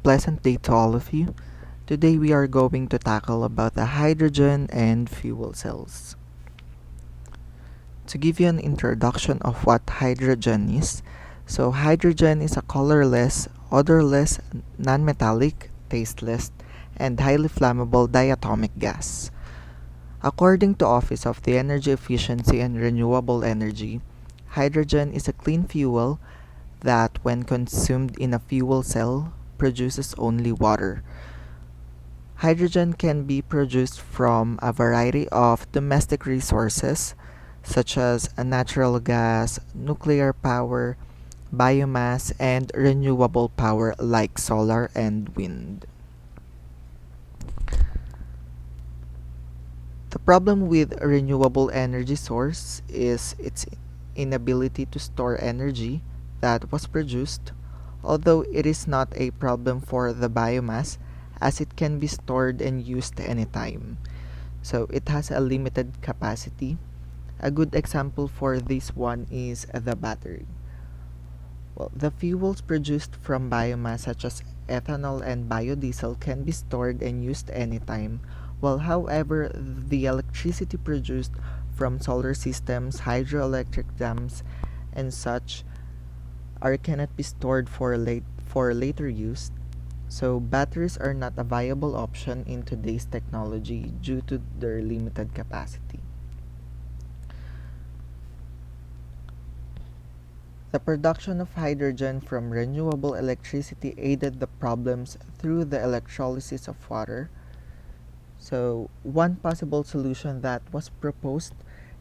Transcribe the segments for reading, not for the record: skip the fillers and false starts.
pleasant day to all of you. Today we are going to tackle about the hydrogen and fuel cells. To give you an introduction of what hydrogen is, so hydrogen is a colorless, odorless, non-metallic, tasteless, and highly flammable diatomic gas. According to Office of the Energy Efficiency and Renewable Energy, hydrogen is a clean fuel that when consumed in a fuel cell produces only water. Hydrogen can be produced from a variety of domestic resources such as natural gas, nuclear power, biomass, and renewable power like solar and wind. The problem with a renewable energy source is its inability to store energy that was produced, although it is not a problem for the biomass as it can be stored and used anytime. So it has a limited capacity. A good example for this one is the battery. Well, the fuels produced from biomass such as ethanol and biodiesel can be stored and used anytime, while however the electricity produced from solar systems, hydroelectric dams, and such cannot be stored for later use. So batteries are not a viable option in today's technology due to their limited capacity. The production of hydrogen from renewable electricity aided the problems through the electrolysis of water. So one possible solution that was proposed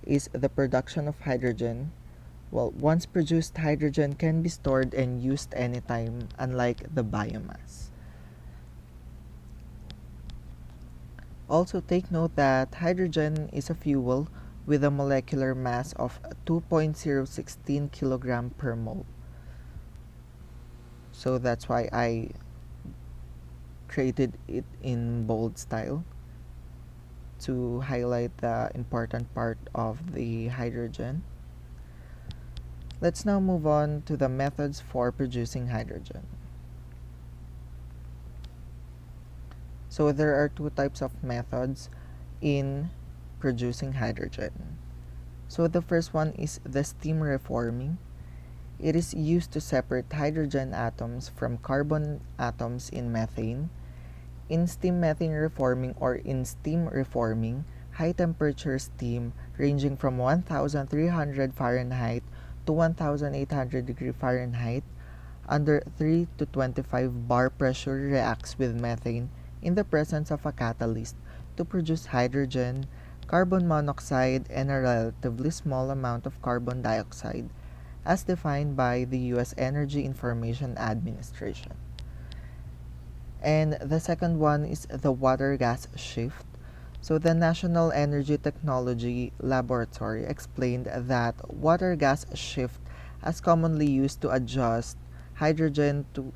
is the production of hydrogen. Well, once produced, hydrogen can be stored and used anytime, unlike the biomass. Also take note that hydrogen is a fuel with a molecular mass of 2.016 kg per mole. So that's why I created it in bold style to highlight the important part of the hydrogen. Let's now move on to the methods for producing hydrogen. So there are two types of methods in producing hydrogen. So the first one is the steam reforming. It is used to separate hydrogen atoms from carbon atoms in methane. In steam methane reforming or in steam reforming, high temperature steam ranging from 1300 Fahrenheit to 1800 degree Fahrenheit under 3 to 25 bar pressure reacts with methane in the presence of a catalyst to produce hydrogen, carbon monoxide, and a relatively small amount of carbon dioxide as defined by the U.S. Energy Information Administration. And the second one is the water-gas shift. So the National Energy Technology Laboratory explained that water-gas shift is commonly used to adjust hydrogen to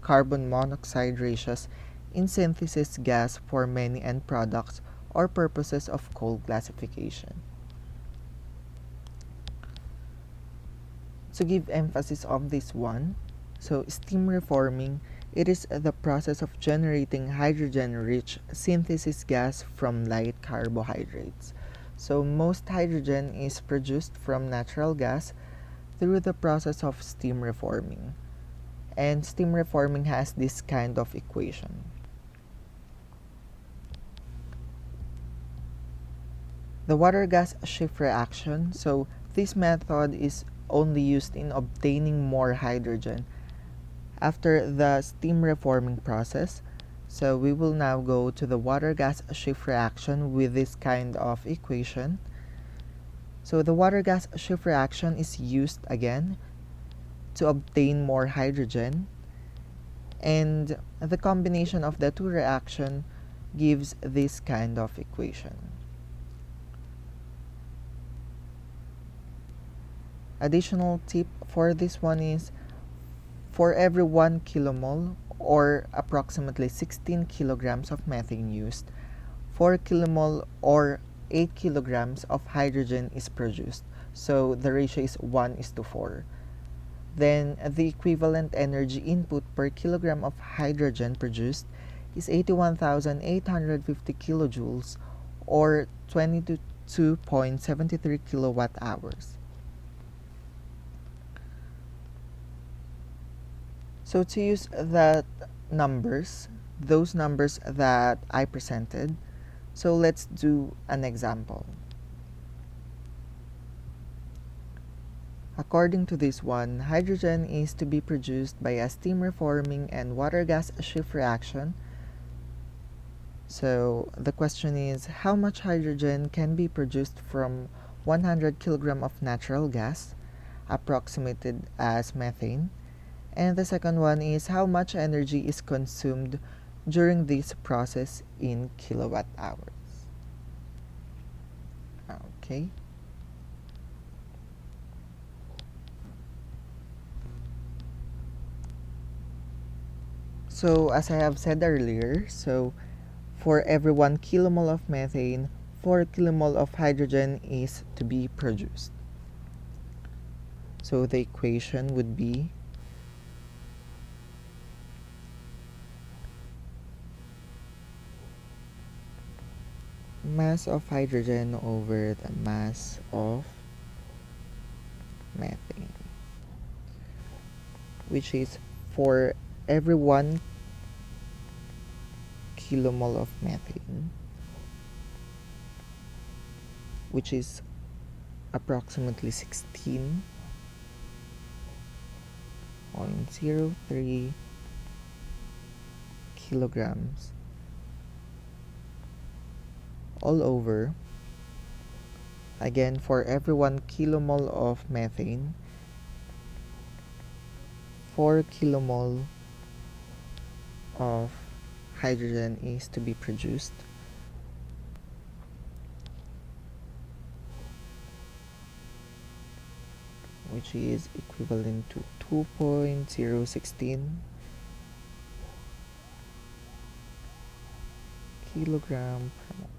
carbon monoxide ratios in synthesis gas for many end products or purposes of coal classification. To give emphasis on this one, so steam reforming, it is the process of generating hydrogen-rich synthesis gas from light carbohydrates. So most hydrogen is produced from natural gas through the process of steam reforming. And steam reforming has this kind of equation. The water-gas shift reaction, so this method is only used in obtaining more hydrogen after the steam reforming process. So we will now go to the water-gas shift reaction with this kind of equation. So the water-gas shift reaction is used again to obtain more hydrogen, and the combination of the two reactions gives this kind of equation. Additional tip for this one is for every 1 kilomole or approximately 16 kilograms of methane used, 4 kilomole or 8 kilograms of hydrogen is produced. So the ratio is 1:4. then the equivalent energy input per kilogram of hydrogen produced is 81,850 kilojoules or 22.73 kilowatt hours. So to use those numbers that I presented, so let's do an example. According to this one, hydrogen is to be produced by a steam reforming and water gas shift reaction. So the question is, how much hydrogen can be produced from 100 kg of natural gas, approximated as methane? And the second one is, how much energy is consumed during this process in kilowatt hours? Okay. So as I have said earlier, so for every 1 kilomole of methane, 4 kilomole of hydrogen is to be produced. So the equation would be mass of hydrogen over the mass of methane, which is for every 1 kilomole of methane, which is approximately 16.03 kilograms, all over, again, for every 1 kilomole of methane, 4 kilomole of hydrogen is to be produced. Which is equivalent to 2.016 kilogram per mole.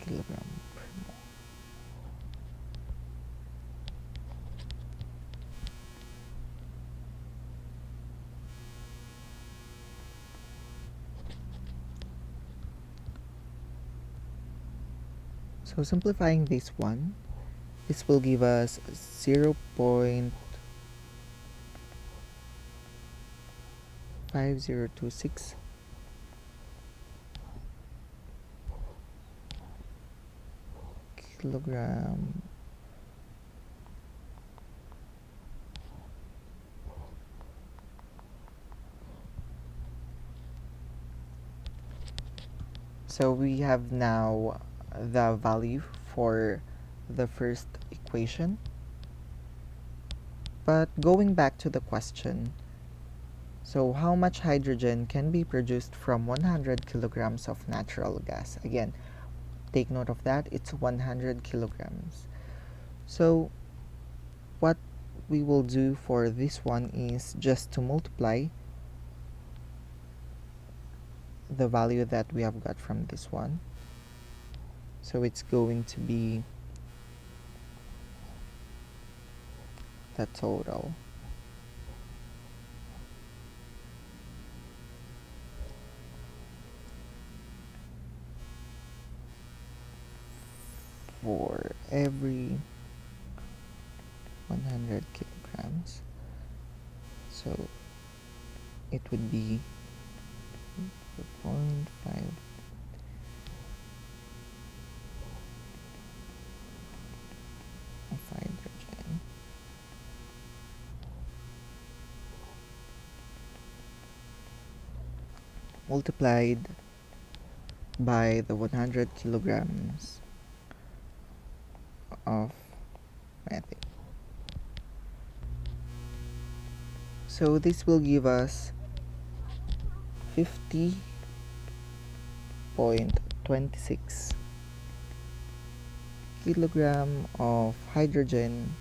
Kilogram per mole. So simplifying this one, this will give us 0.5026 kilogram So we have now the value for the first equation. But going back to the question, so how much hydrogen can be produced from 100 kilograms of natural gas? Again, take note of that, it's 100 kilograms. So what we will do for this one is just to multiply the value that we have got from this one. So it's going to be the total. For every 100 kilograms, so it would be 0.5 of hydrogen multiplied by the 100 kilograms of methane. So this will give us 50.26 kilogram of hydrogen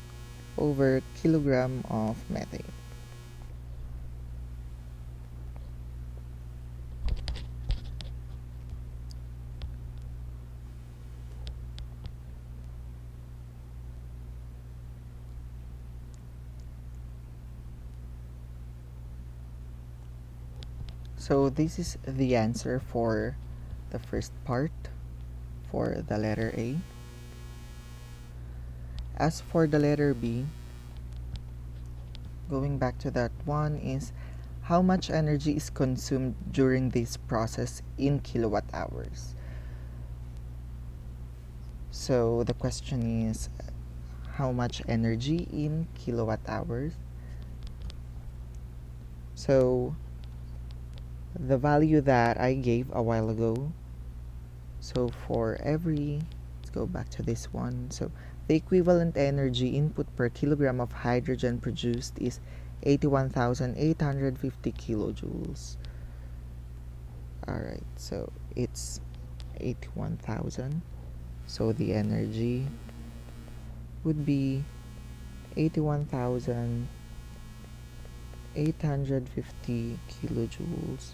over kilogram of methane. So this is the answer for the first part for the letter A. As for the letter B, going back to that one, is how much energy is consumed during this process in kilowatt hours. So the question is how much energy in kilowatt hours. So the value that I gave a while ago, so for every, let's go back to this one, so the equivalent energy input per kilogram of hydrogen produced is 81,850 kilojoules. Alright, so it's 81,000. So the energy would be 81,850 kilojoules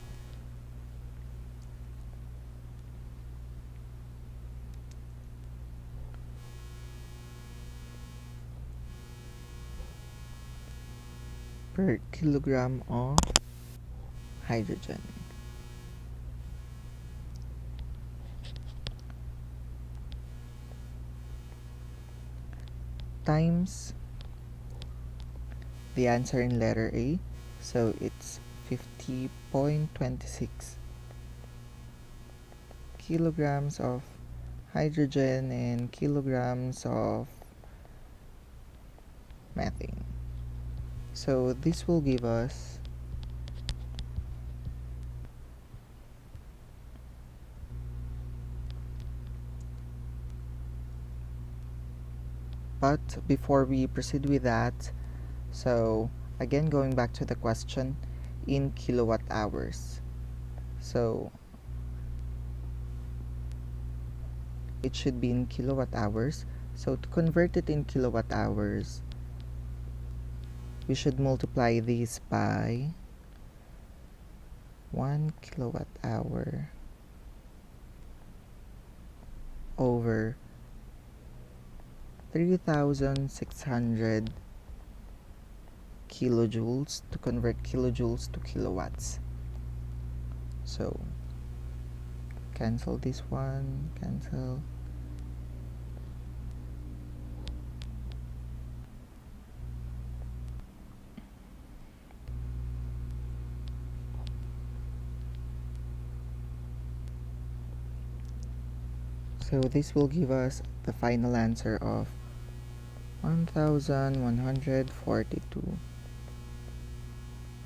per kilogram of hydrogen. Times the answer in letter A, so it's 50.26 kilograms of hydrogen and kilograms of methane. So this will give us but before we proceed with that, so again going back to the question in kilowatt hours, so it should be in kilowatt hours. So to convert it in kilowatt hours, we should multiply this by 1 kilowatt hour over 3,600 kilojoules to convert kilojoules to kilowatts. So cancel this one, cancel. So this will give us the final answer of 1,142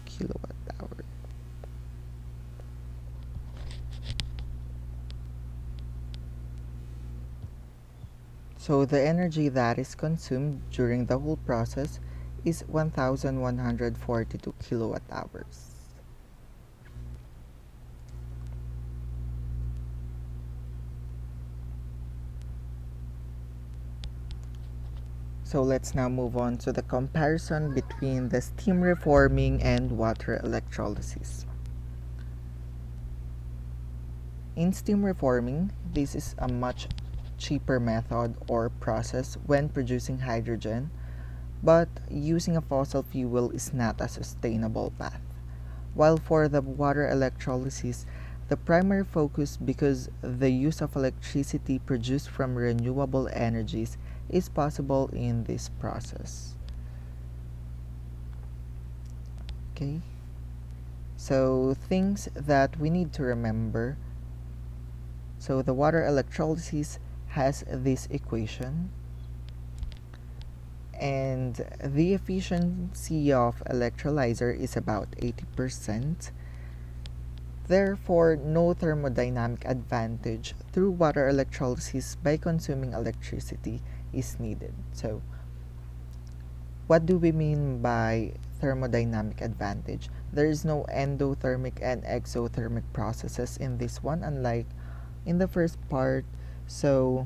kilowatt hour. So the energy that is consumed during the whole process is 1,142 kilowatt hours. So let's now move on to the comparison between the steam reforming and water electrolysis. In steam reforming, this is a much cheaper method or process when producing hydrogen, but using a fossil fuel is not a sustainable path. While for the water electrolysis, the primary focus, because the use of electricity produced from renewable energies is possible in this process. Okay, so things that we need to remember. So the water electrolysis has this equation, and the efficiency of electrolyzer is about 80%. Therefore, no thermodynamic advantage through water electrolysis by consuming electricity is needed. So, what do we mean by thermodynamic advantage? There is no endothermic and exothermic processes in this one, unlike in the first part. So,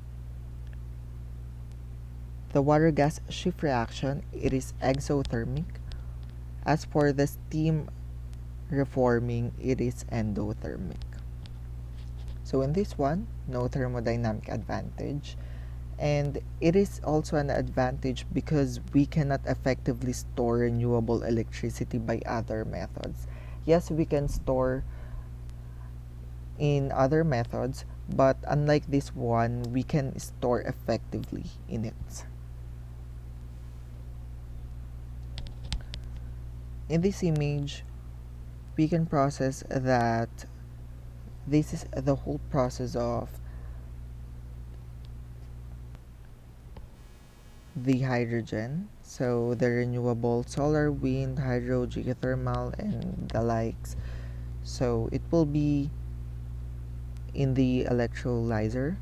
the water gas shift reaction, it is exothermic. As for the steam reforming, it is endothermic. So in this one, no thermodynamic advantage. And it is also an advantage because we cannot effectively store renewable electricity by other methods. Yes, we can store in other methods, but unlike this one, we can store effectively in it. In this image, we can process that this is the whole process of the hydrogen. So the renewable solar, wind, hydro, geothermal, and the likes. So it will be in the electrolyzer.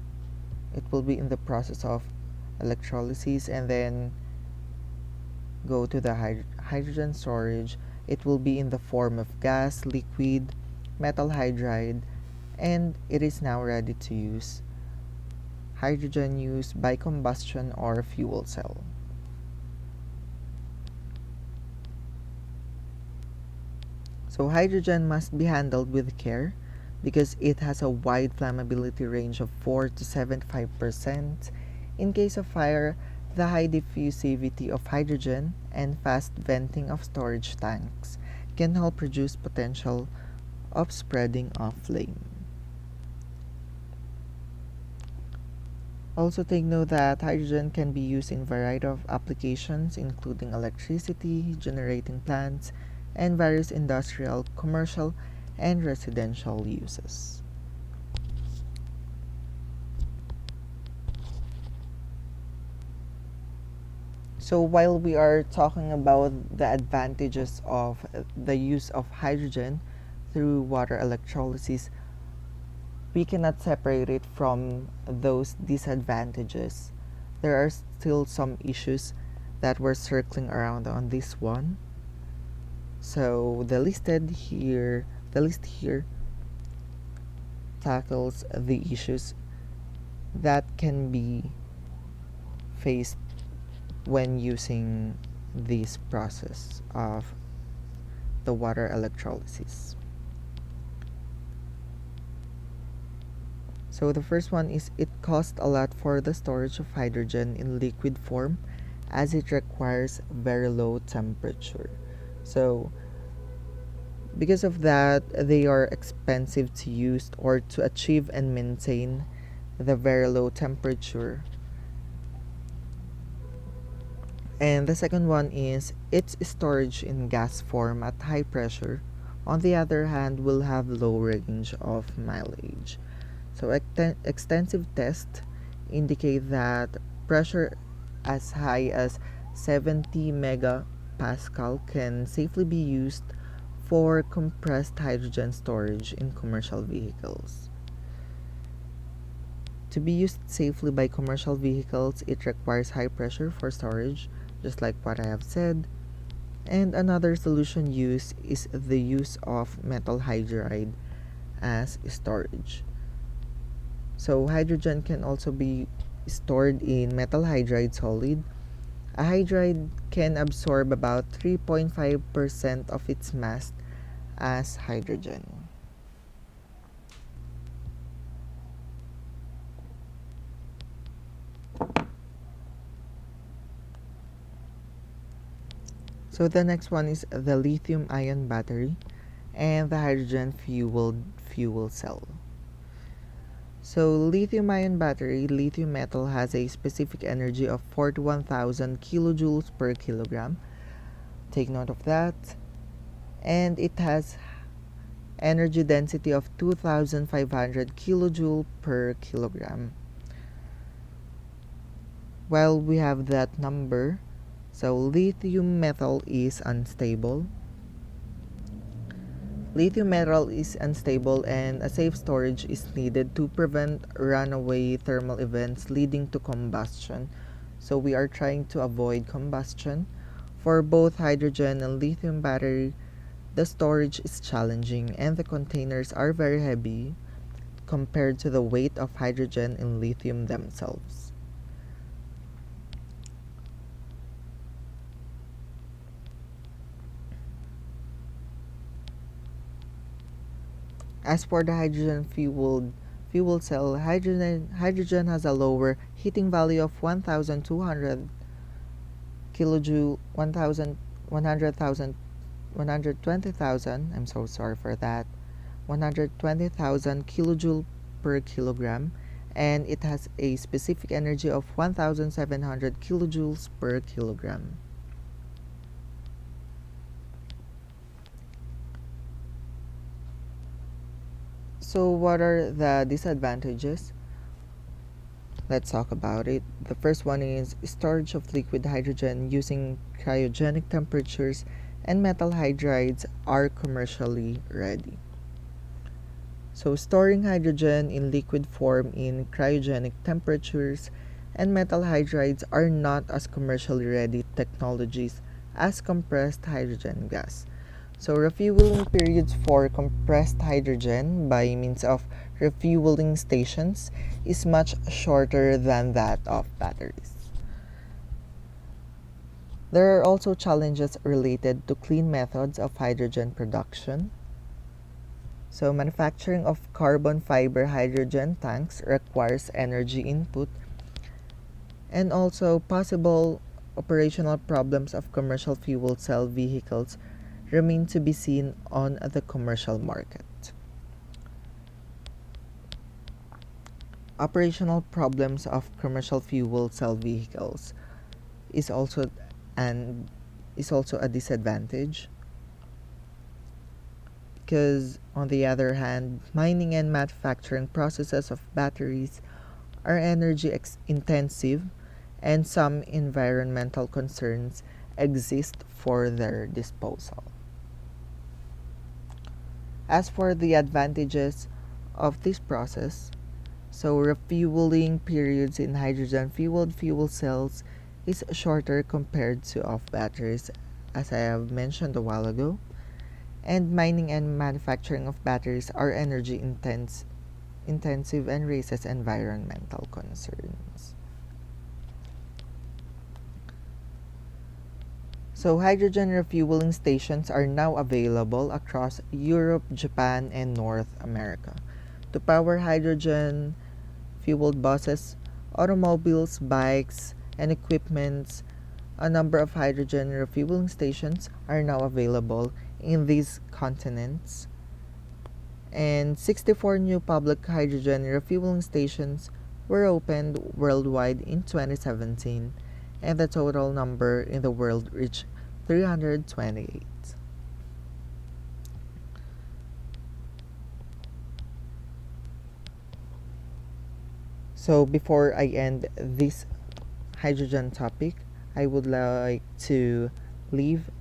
It will be in the process of electrolysis and then go to the hydrogen storage. It will be in the form of gas, liquid, metal hydride, and it is now ready to use hydrogen used by combustion or fuel cell. So hydrogen must be handled with care because it has a wide flammability range of 4 to 75%. In case of fire, the high diffusivity of hydrogen and fast venting of storage tanks can help reduce potential of spreading of flame. Also take note that hydrogen can be used in a variety of applications including electricity, generating plants, and various industrial, commercial, and residential uses. So while we are talking about the advantages of the use of hydrogen through water electrolysis, we cannot separate it from those disadvantages. There are still some issues that we're circling around on this one. So the list here tackles the issues that can be faced when using this process of the water electrolysis. So the first one is it costs a lot for the storage of hydrogen in liquid form as it requires very low temperature. So because of that, they are expensive to use or to achieve and maintain the very low temperature. And the second one is its storage in gas form at high pressure, on the other hand, will have low range of mileage. So extensive tests indicate that pressure as high as 70 megapascal can safely be used for compressed hydrogen storage in commercial vehicles. To be used safely by commercial vehicles, it requires high pressure for storage, just like what I have said. And another solution used is the use of metal hydride as storage. So hydrogen can also be stored in metal hydride solid. A hydride can absorb about 3.5% of its mass as hydrogen. So the next one is the lithium-ion battery and the hydrogen-fueled fuel cell. So lithium-ion battery, lithium metal has a specific energy of 41,000 kilojoules per kilogram. Take note of that. And it has energy density of 2,500 kilojoule per kilogram. While we have that number, so lithium metal is unstable. Lithium metal is unstable and a safe storage is needed to prevent runaway thermal events leading to combustion. So we are trying to avoid combustion. For both hydrogen and lithium battery, the storage is challenging and the containers are very heavy compared to the weight of hydrogen and lithium themselves. As for the hydrogen fuel cell, hydrogen has a lower heating value of 1,200 kilojoule, 120,000, I'm so sorry for that, 120,000 kilojoule per kilogram, and it has a specific energy of 1,700 kilojoules per kilogram. So what are the disadvantages? Let's talk about it. The first one is storage of liquid hydrogen using cryogenic temperatures, and metal hydrides are commercially ready. So storing hydrogen in liquid form in cryogenic temperatures and metal hydrides are not as commercially ready technologies as compressed hydrogen gas. So refueling periods for compressed hydrogen by means of refueling stations is much shorter than that of batteries. There are also challenges related to clean methods of hydrogen production. So manufacturing of carbon fiber hydrogen tanks requires energy input, and also possible operational problems of commercial fuel cell vehicles remain to be seen on the commercial market. Operational problems of commercial fuel cell vehicles is also a disadvantage, because on the other hand, mining and manufacturing processes of batteries are energy intensive, and some environmental concerns exist for their disposal. As for the advantages of this process, so refueling periods in hydrogen-fueled fuel cells is shorter compared to of batteries, as I have mentioned a while ago, and mining and manufacturing of batteries are energy intensive and raises environmental concerns. So hydrogen refueling stations are now available across Europe, Japan, and North America. To power hydrogen-fueled buses, automobiles, bikes, and equipments, a number of hydrogen refueling stations are now available in these continents, and 64 new public hydrogen refueling stations were opened worldwide in 2017, and the total number in the world reached 328. So before I end this hydrogen topic, I would like to leave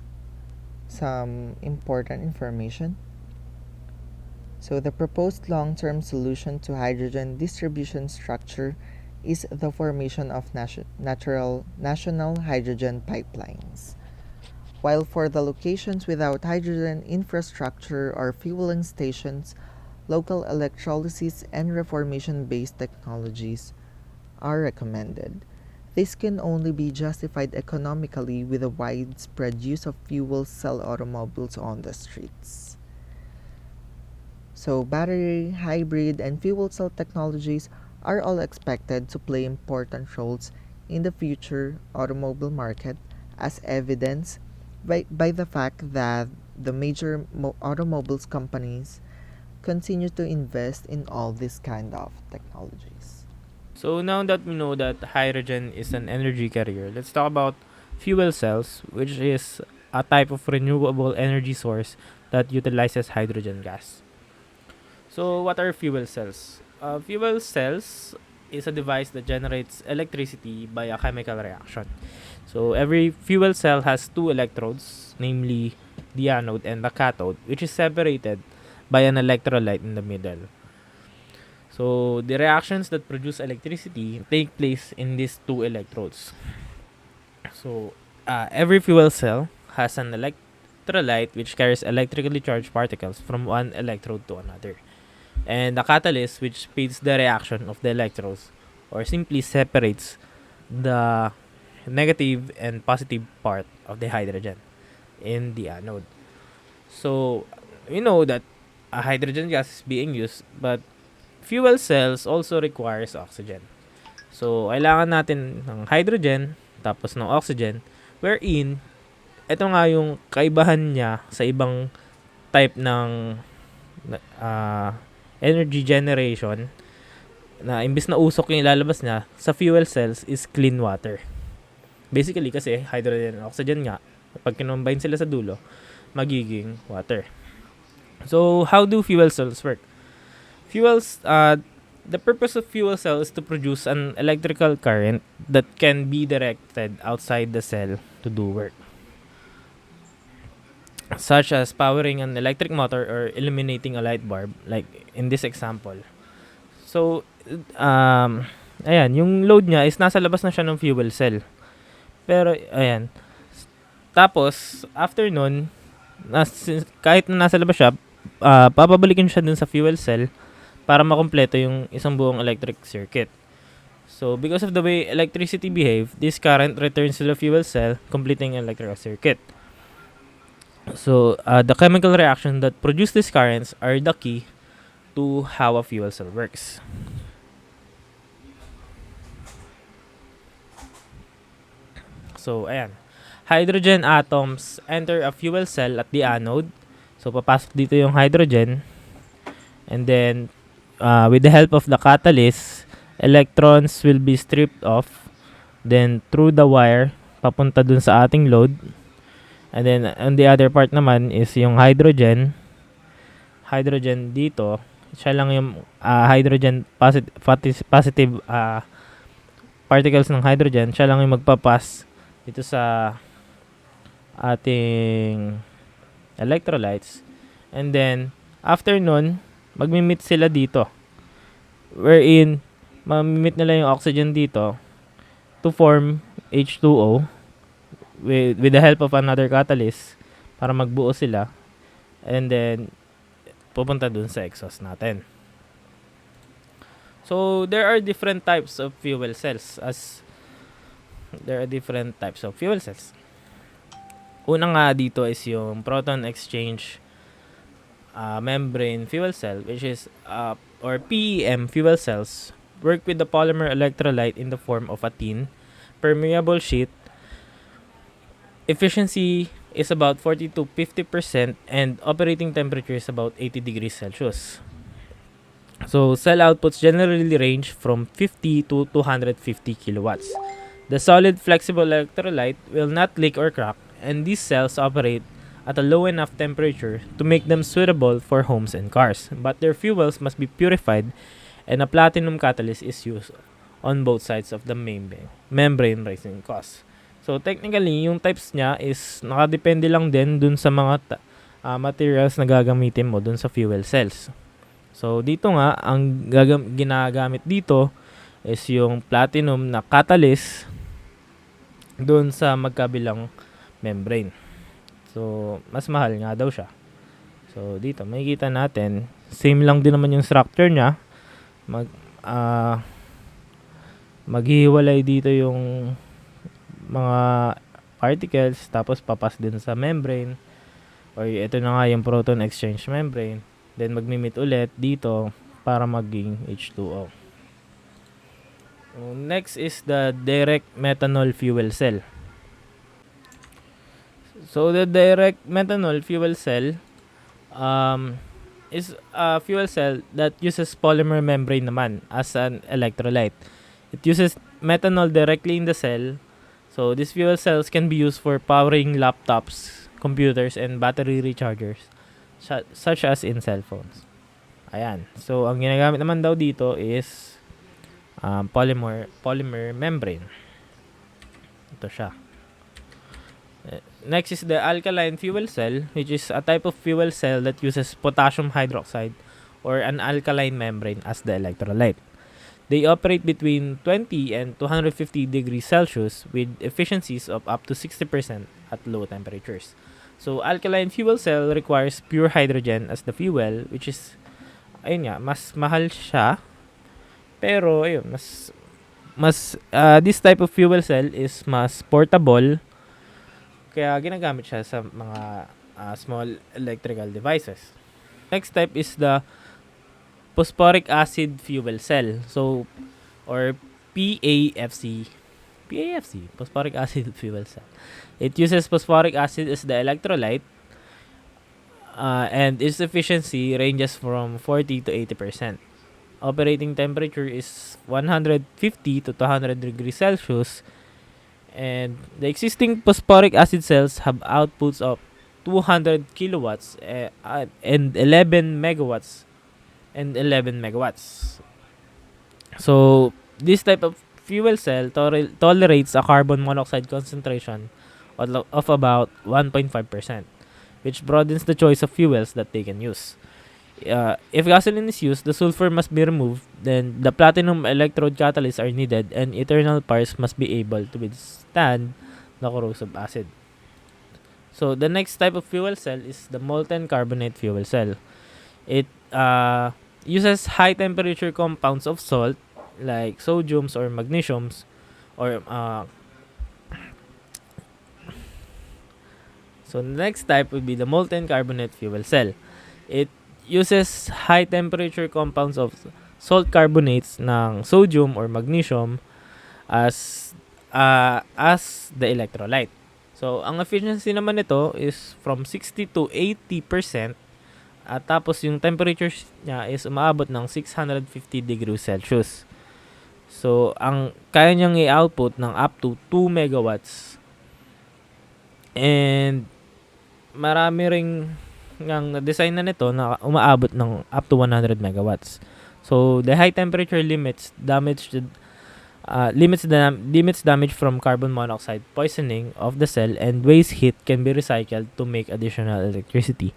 some important information. So the proposed long-term solution to hydrogen distribution structure is the formation of national hydrogen pipelines. While for the locations without hydrogen infrastructure or fueling stations, local electrolysis and reformation-based technologies are recommended. This can only be justified economically with the widespread use of fuel cell automobiles on the streets. So battery, hybrid, and fuel cell technologies are all expected to play important roles in the future automobile market, as evidenced by the fact that the major automobiles companies continue to invest in all these kind of technologies. So now that we know that hydrogen is an energy carrier, let's talk about fuel cells, which is a type of renewable energy source that utilizes hydrogen gas. So what are fuel cells? Fuel cells is a device that generates electricity by a chemical reaction. So every fuel cell has two electrodes, namely the anode and the cathode, which is separated by an electrolyte in the middle. So the reactions that produce electricity take place in these two electrodes. So every fuel cell has an electrolyte which carries electrically charged particles from one electrode to another, and the catalyst which speeds the reaction of the electrodes or simply separates the negative and positive part of the hydrogen in the anode. So we know that a hydrogen gas is being used, but fuel cells also requires oxygen. So kailangan natin ng hydrogen tapos ng oxygen, wherein ito nga yung kaibahan niya sa ibang type ng energy generation na imbis na usok yung ilalabas niya sa fuel cells is clean water. Basically kasi hydrogen and oxygen nga, pag kinombine sila sa dulo, magiging water. So how do fuel cells work? The purpose of fuel cell is to produce an electrical current that can be directed outside the cell to do work, such as powering an electric motor or illuminating a light bulb, like in this example. So, ayan, yung load niya is nasa labas na siya ng fuel cell. Pero, ayan. Tapos, after nun, kahit na nasa labas siya, papabalikin siya dun sa fuel cell para makompleto yung isang buong electric circuit. So, because of the way electricity behave, this current returns to the fuel cell, completing an electrical circuit. So, the chemical reaction that produce these currents are the key to how a fuel cell works. So, ayan. Hydrogen atoms enter a fuel cell at the anode. So, papasok dito yung hydrogen. And then, with the help of the catalyst, electrons will be stripped off. Then, through the wire, papunta dun sa ating load. And then, on the other part naman is yung hydrogen. Hydrogen dito, siya lang yung hydrogen positive particles ng hydrogen. Siya lang yung magpapas dito sa ating electrolytes. And then, after nun, magmi-meet sila dito. Wherein, mamimit nila yung oxygen dito to form H2O with the help of another catalyst para magbuo sila. And then, pupunta dun sa exhaust natin. So, there are different types of fuel cells Una nga dito is yung proton exchange membrane fuel cell, which is or PEM fuel cells work with the polymer electrolyte in the form of a thin permeable sheet. Efficiency is about 40 to 50% and operating temperature is about 80 degrees Celsius. So, cell outputs generally range from 50 to 250 kilowatts. The solid flexible electrolyte will not leak or crack, and these cells operate at a low enough temperature to make them suitable for homes and cars. But their fuels must be purified, and a platinum catalyst is used on both sides of the membrane, raising cost. So, technically, yung types niya is nakadepende lang din dun sa mga materials na gagamitin mo dun sa fuel cells. So, dito nga, ang ginagamit dito is yung platinum na catalyst dun sa magkabilang membrane. So, mas mahal nga daw siya. So, dito, makikita natin, same lang din naman yung structure niya. Maghihiwalay dito yung mga particles, tapos papas din sa membrane. Or ito na nga yung proton exchange membrane. Then, magmi-meet ulit dito para maging H2O. Next is the direct methanol fuel cell. So, the direct methanol fuel cell is a fuel cell that uses polymer membrane naman as an electrolyte. It uses methanol directly in the cell. So, these fuel cells can be used for powering laptops, computers, and battery rechargers, such as in cell phones. Ayan. So, ang ginagamit naman daw dito is polymer membrane. Ito siya. Next is the alkaline fuel cell, which is a type of fuel cell that uses potassium hydroxide or an alkaline membrane as the electrolyte. They operate between 20 and 250 degrees Celsius with efficiencies of up to 60% at low temperatures. So, alkaline fuel cell requires pure hydrogen as the fuel, which is, ayun nga, mas mahal siya. Pero, ayun, this type of fuel cell is mas portable. Kaya, ginagamit siya sa mga small electrical devices. Next type is the phosphoric acid fuel cell. So, or PAFC, phosphoric acid fuel cell. It uses phosphoric acid as the electrolyte. and its efficiency ranges from 40 to 80%. Operating temperature is 150 to 200 degrees Celsius, and the existing phosphoric acid cells have outputs of 200 kilowatts and 11 megawatts. So this type of fuel cell tolerates a carbon monoxide concentration of about 1.5%, which broadens the choice of fuels that they can use. If gasoline is used, the sulfur must be removed, then the platinum electrode catalysts are needed, and internal parts must be able to withstand the corrosive acid. So the next type of fuel cell is the molten carbonate fuel cell. It uses high temperature compounds of salt like sodiums or magnesiums, or so the next type would be the molten carbonate fuel cell. It uses high temperature compounds of salt carbonates ng sodium or magnesium as the electrolyte. So ang efficiency naman nito is from 60 to 80%, at tapos yung temperature niya is umaabot ng 650 degrees Celsius. So ang kaya niyang i-output ng up to 2 megawatts. And marami ring ng design na nito na umaabot ng up to 100 megawatts. So the high temperature limits damage from carbon monoxide poisoning of the cell, and waste heat can be recycled to make additional electricity.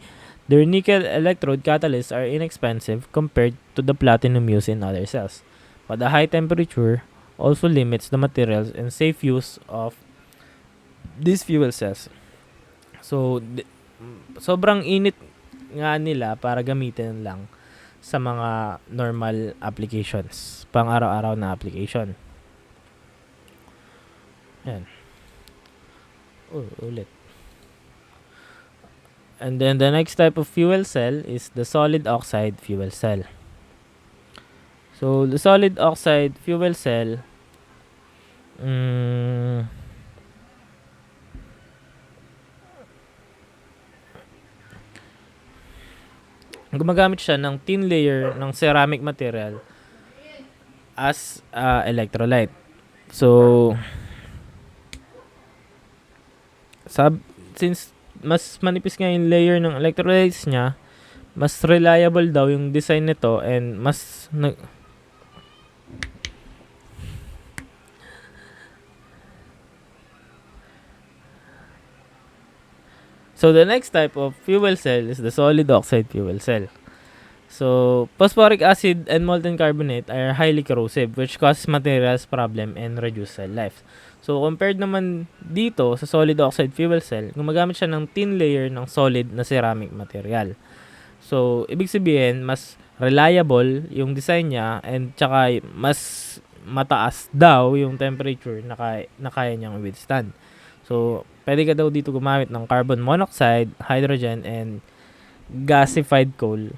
Their nickel electrode catalysts are inexpensive compared to the platinum used in other cells, but the high temperature also limits the materials and safe use of these fuel cells. So sobrang init nga nila para gamitin lang sa mga normal applications, pang araw-araw na application. Yan. Ulit. And then the next type of fuel cell is the solid oxide fuel cell. So the solid oxide fuel cell, gumagamit siya ng thin layer ng ceramic material as electrolyte. So since mas manipis nga yung layer ng electrolytes niya, mas reliable daw yung design nito, and So the next type of fuel cell is the solid oxide fuel cell. So phosphoric acid and molten carbonate are highly corrosive, which causes materials problem and reduce cell life. So compared naman dito sa solid oxide fuel cell, gumagamit siya ng thin layer ng solid na ceramic material. So ibig sabihin, mas reliable yung design niya, and tsaka mas mataas daw yung temperature na kaya niyang withstand. So pwede ka daw dito gumamit ng carbon monoxide, hydrogen, and gasified coal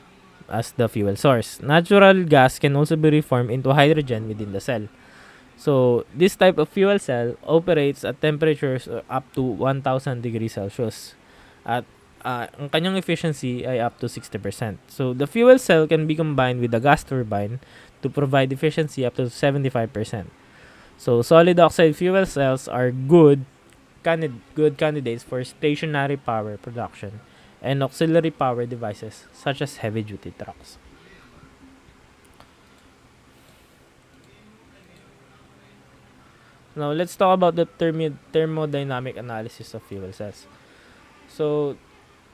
as the fuel source. Natural gas can also be reformed into hydrogen within the cell. So this type of fuel cell operates at temperatures up to 1000 degrees Celsius. At ang kanyang efficiency ay up to 60%. So the fuel cell can be combined with the gas turbine to provide efficiency up to 75%. So solid oxide fuel cells are good candidates for stationary power production and auxiliary power devices such as heavy-duty trucks. Now, let's talk about the thermodynamic analysis of fuel cells. So,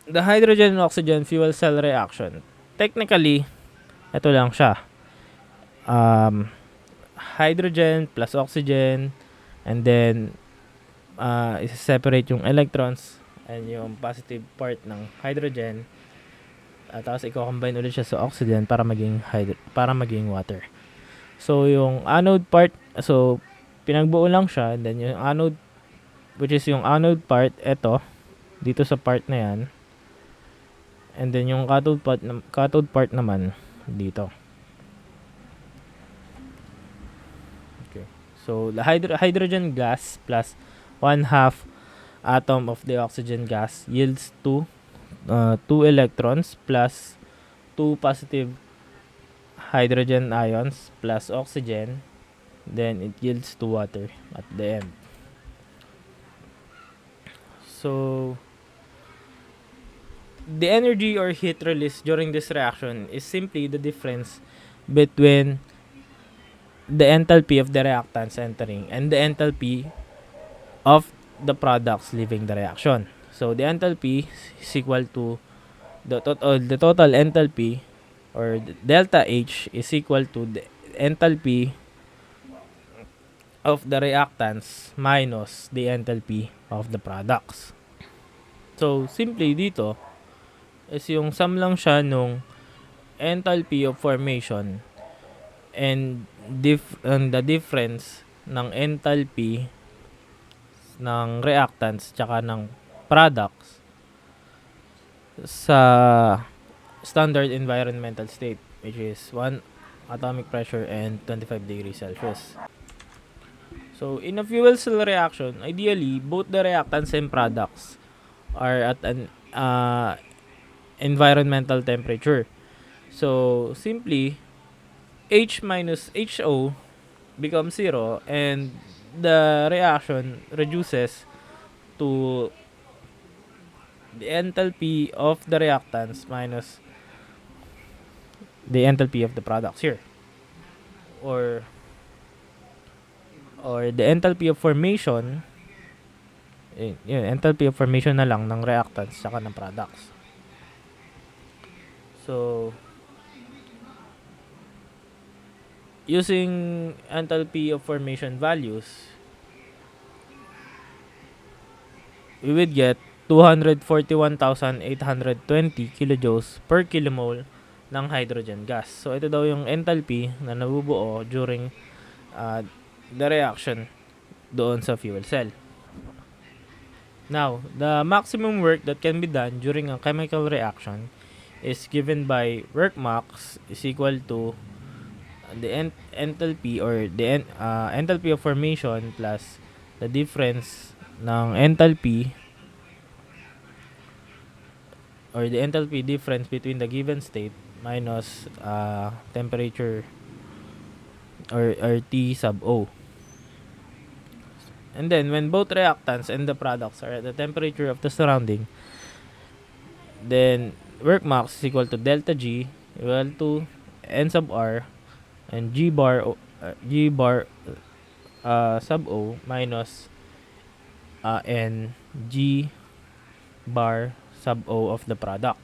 the hydrogen and oxygen fuel cell reaction. Technically, ito lang siya. Hydrogen plus oxygen, and then isa-separate yung electrons and yung positive part ng hydrogen, at tapos i-combine ulit siya sa oxygen para maging water. So yung anode part, so pinagbuo lang siya, and then yung anode, which is yung anode part, eto dito sa part na yan, and then yung cathode part naman dito. Okay, so the hydrogen gas plus 1/2 atom of the oxygen gas yields to 2 electrons plus 2 positive hydrogen ions plus oxygen, then it yields to water at the end. So the energy or heat released during this reaction is simply the difference between the enthalpy of the reactants entering and the enthalpy of the products leaving the reaction. So the enthalpy is equal to the total enthalpy, or delta H is equal to the enthalpy of the reactants minus the enthalpy of the products. So simply dito is yung sum lang siya nung enthalpy of formation and the difference ng enthalpy ng reactants tsaka ng products sa standard environmental state, which is 1 atomic pressure and 25 degrees Celsius. So in a fuel cell reaction, ideally both the reactants and products are at an environmental temperature. So simply H minus HO becomes 0 and the reaction reduces to the enthalpy of the reactants minus the enthalpy of the products here, or the enthalpy of formation, yun, enthalpy of formation na lang ng reactants saka ng products. So using enthalpy of formation values, we would get 241,820 kilojoules per kilomole ng hydrogen gas. So ito daw yung enthalpy na nabubuo during the reaction doon sa fuel cell. Now, the maximum work that can be done during a chemical reaction is given by work max is equal to the enthalpy, or the enthalpy of formation plus the difference ng enthalpy, or the enthalpy difference between the given state minus temperature, or T sub O. And then when both reactants and the products are at the temperature of the surrounding, then work max is equal to delta G equal to N sub R and G bar sub O minus N G bar sub O of the product.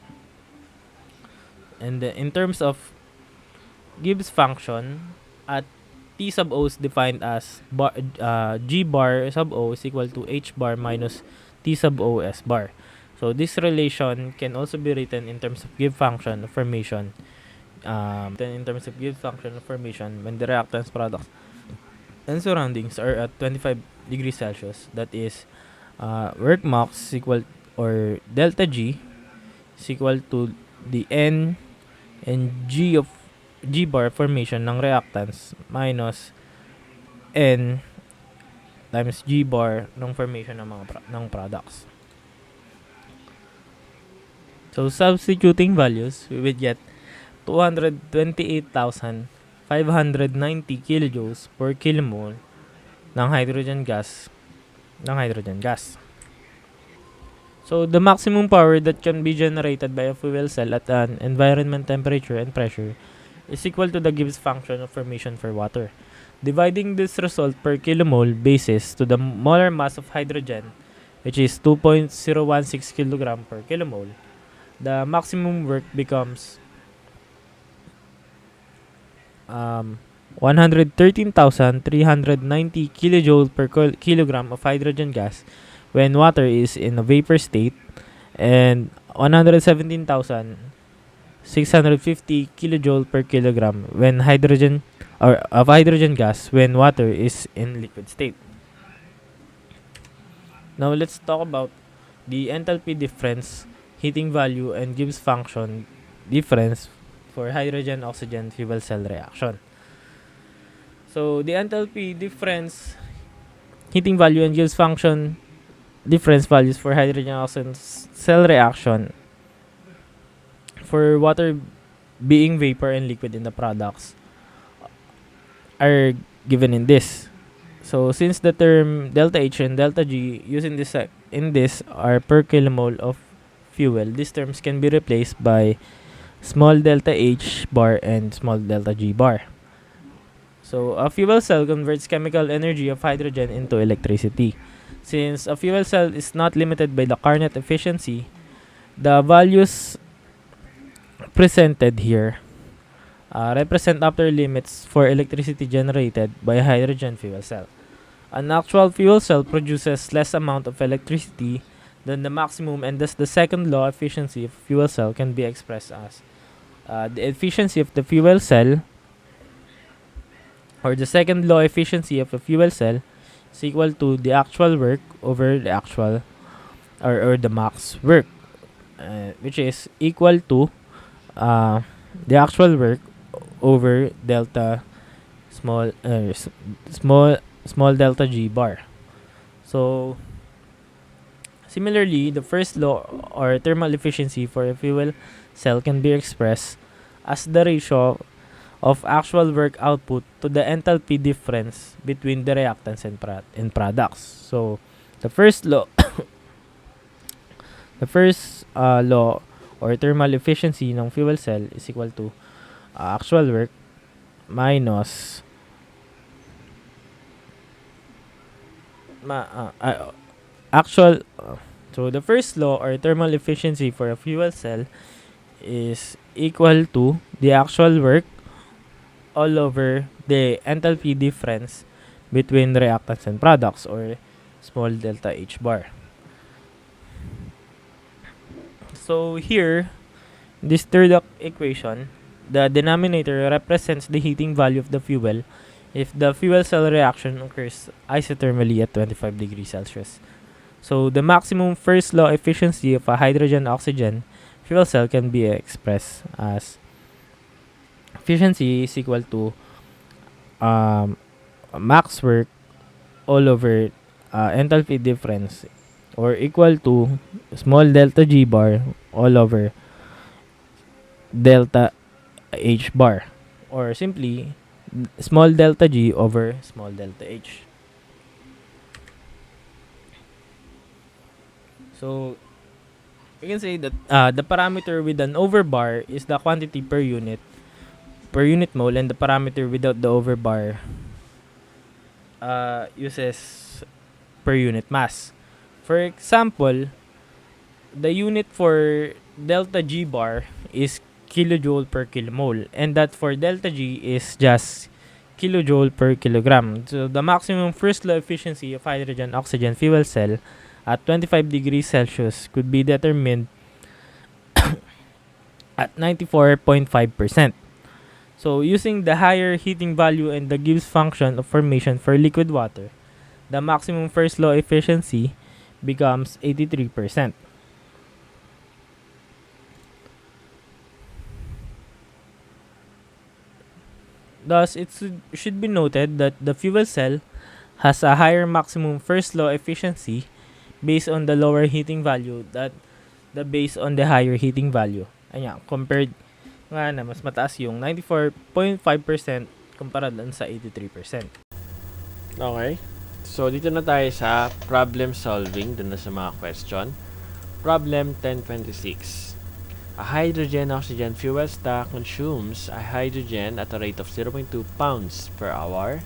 And in terms of Gibbs function, at T sub O is defined as G bar sub O is equal to H bar minus T sub O S bar. So this relation can also be written in terms of Gibbs function of formation. Then in terms of Gibbs function of formation when the reactants, products, and surroundings are at 25 degrees Celsius, that is work max is equal, or delta G is equal to the N and G of G bar formation ng reactants minus N times G bar ng formation ng mga ng products. So substituting values, we would get 228,590 kilojoules per kilomole ng hydrogen gas. So the maximum power that can be generated by a fuel cell at an environment temperature and pressure is equal to the Gibbs function of formation for water. Dividing this result per kilomole basis to the molar mass of hydrogen, which is 2.016 kg per kilomole, the maximum work becomes 113,390 kilojoule per kilogram of hydrogen gas when water is in a vapor state, and 117,650 kilojoule per kilogram when hydrogen gas when water is in liquid state. Now let's talk about the enthalpy difference, heating value, and Gibbs function difference for hydrogen-oxygen fuel cell reaction. So the enthalpy difference, heating value, and Gibbs function difference values for hydrogen-oxygen cell reaction for water being vapor and liquid in the products are given in this. So since the term delta H and delta G used in this are per kilomole of fuel, these terms can be replaced by small delta H bar and small delta G bar. So a fuel cell converts chemical energy of hydrogen into electricity. Since a fuel cell is not limited by the Carnot efficiency, the values presented here represent upper limits for electricity generated by a hydrogen fuel cell. An actual fuel cell produces less amount of electricity than the maximum, and thus the second law efficiency of a fuel cell can be expressed as the efficiency of the fuel cell, or the second law efficiency of a fuel cell is equal to the actual work over the actual or the max work, which is equal to the actual work over delta small small delta G bar. So similarly, the first law or thermal efficiency for a fuel cell can be expressed as the ratio of actual work output to the enthalpy difference between the reactants and products. So the first law the first law or thermal efficiency ng fuel cell is equal to actual work minus actual so the first law or thermal efficiency for a fuel cell is equal to the actual work all over the enthalpy difference between reactants and products, or small delta H bar. So here, this third equation, the denominator represents the heating value of the fuel if the fuel cell reaction occurs isothermally at 25 degrees Celsius. So the maximum first law efficiency of a hydrogen-oxygen fuel cell can be expressed as efficiency is equal to max work all over enthalpy difference, or equal to small delta G bar all over delta H bar, or simply small delta G over small delta H. So we can say that the parameter with an overbar is the quantity per unit mole, and the parameter without the overbar uses per unit mass. For example, the unit for delta G bar is kilojoule per kilomole, and that for delta G is just kilojoule per kilogram. So the maximum first law efficiency of hydrogen oxygen fuel cell at 25 degrees Celsius could be determined at 94.5%. So using the higher heating value and the Gibbs function of formation for liquid water, the maximum first law efficiency becomes 83%. Thus, it should be noted that the fuel cell has a higher maximum first law efficiency based on the lower heating value than the based on the higher heating value. Ayan, compared nga na mas mataas yung 94.5% kumpara dun sa 83%. Okay. So, dito na tayo sa problem solving, dun na sa mga question. Problem 1026. A hydrogen-oxygen fuel stack consumes a hydrogen at a rate of 0.2 pounds per hour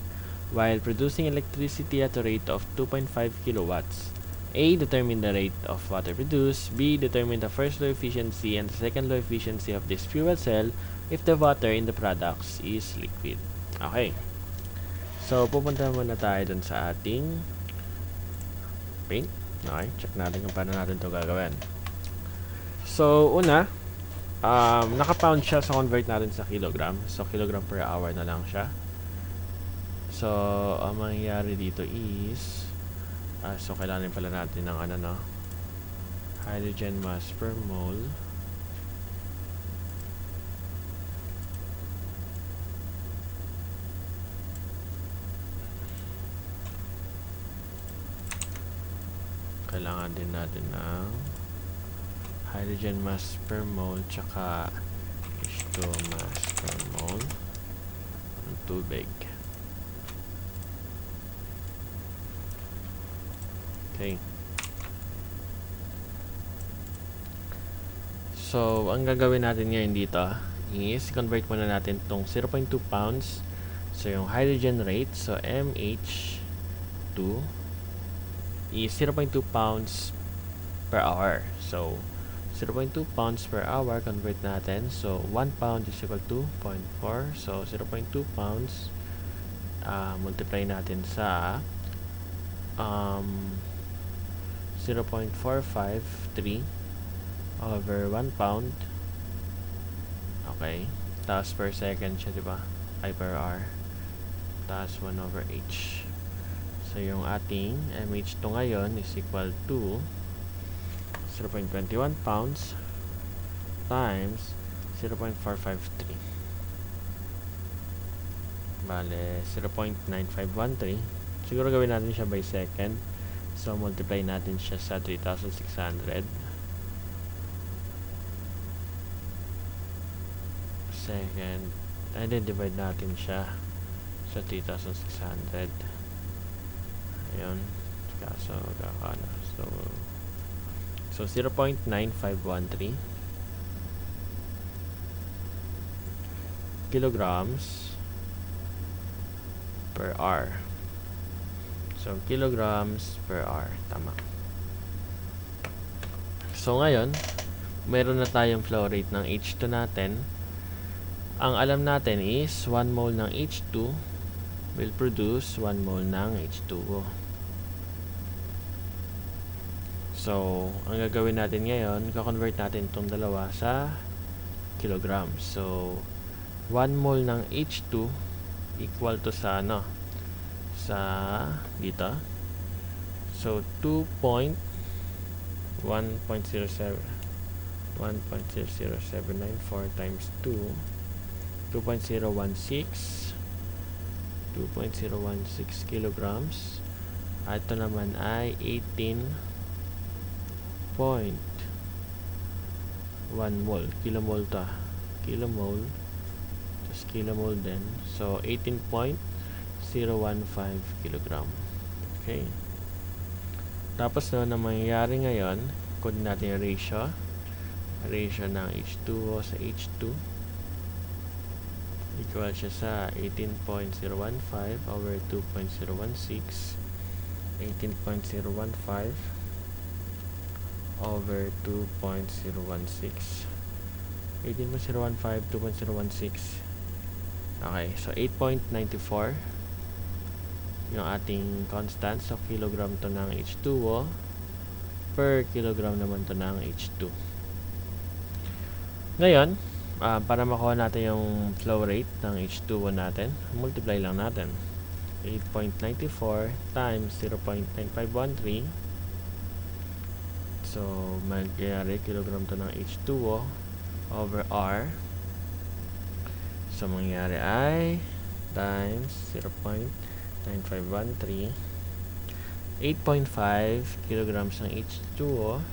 while producing electricity at a rate of 2.5 kilowatts. A. Determine the rate of water produced. B. Determine the first law efficiency and the second law efficiency of this fuel cell if the water in the products is liquid. Okay. So, pupunta muna tayo dun sa ating paint. Okay, check natin kung paano natin ito gagawin. So, una, naka-pound siya, so convert natin sa kilogram. So, kilogram per hour na lang siya. So, ang mangyayari dito is, so, kailangan pala natin ng hydrogen mass per mole. Kailangan din natin ng hydrogen mass per mole tsaka H2 mass per mole ng tubig. Okay. So, ang gagawin natin ngayon dito is convert muna natin tong 0.2 pounds. So, yung hydrogen rate, so MH2 is 0.2 pounds per hour. So, 0.2 pounds per hour, convert natin. So, 1 pound is equal to 0.4. So, 0.2 pounds, multiply natin sa 0.453 over 1 pound. Okay. Tapos per second siya, diba? I per hour. Tapos 1 over H. So, yung ating MH2 ngayon is equal to 0.21 pounds times 0.453. Bale, 0.9513. Siguro gawin natin siya by second. So, multiply natin siya sa 3,600. Second. And then, divide natin siya sa 3,600. Ayun. Kaso, kakano. So 0.9513 kilograms per hour. So, kilograms per hour. Tama. So, ngayon, meron na tayong flow rate ng H2 natin. Ang alam natin is 1 mole ng H2 will produce 1 mole ng H2O. So, ang gagawin natin ngayon, kakonvert natin itong dalawa sa kilograms. So, 1 mole ng H2 equal to sa ano? Sa dito. So, 1.00794 times 2, 2.016 kilograms. At ito naman ay 18.1 mole. Kilomole to. Kilomole. Just kilomole din. So, 18.015 kilogram. Okay. Tapos na mangyayari ngayon, kunin natin yung ratio. Ratio ng H2O sa H2. Equal siya sa 18.015 over 2.016. 18.015 over 2.016. 18.015, 2.016. Okay, so 8.94 yung ating constant. So, kilogram to ng H2O. Per kilogram naman to ng H2. Ngayon, para makuha natin yung flow rate ng H2O natin, multiply lang natin. 8.94 times 0.9513. So, magyayari kilogram to ng H2O over R. So, mangyayari ay times 0.9513. 8.5 kilograms ng H2O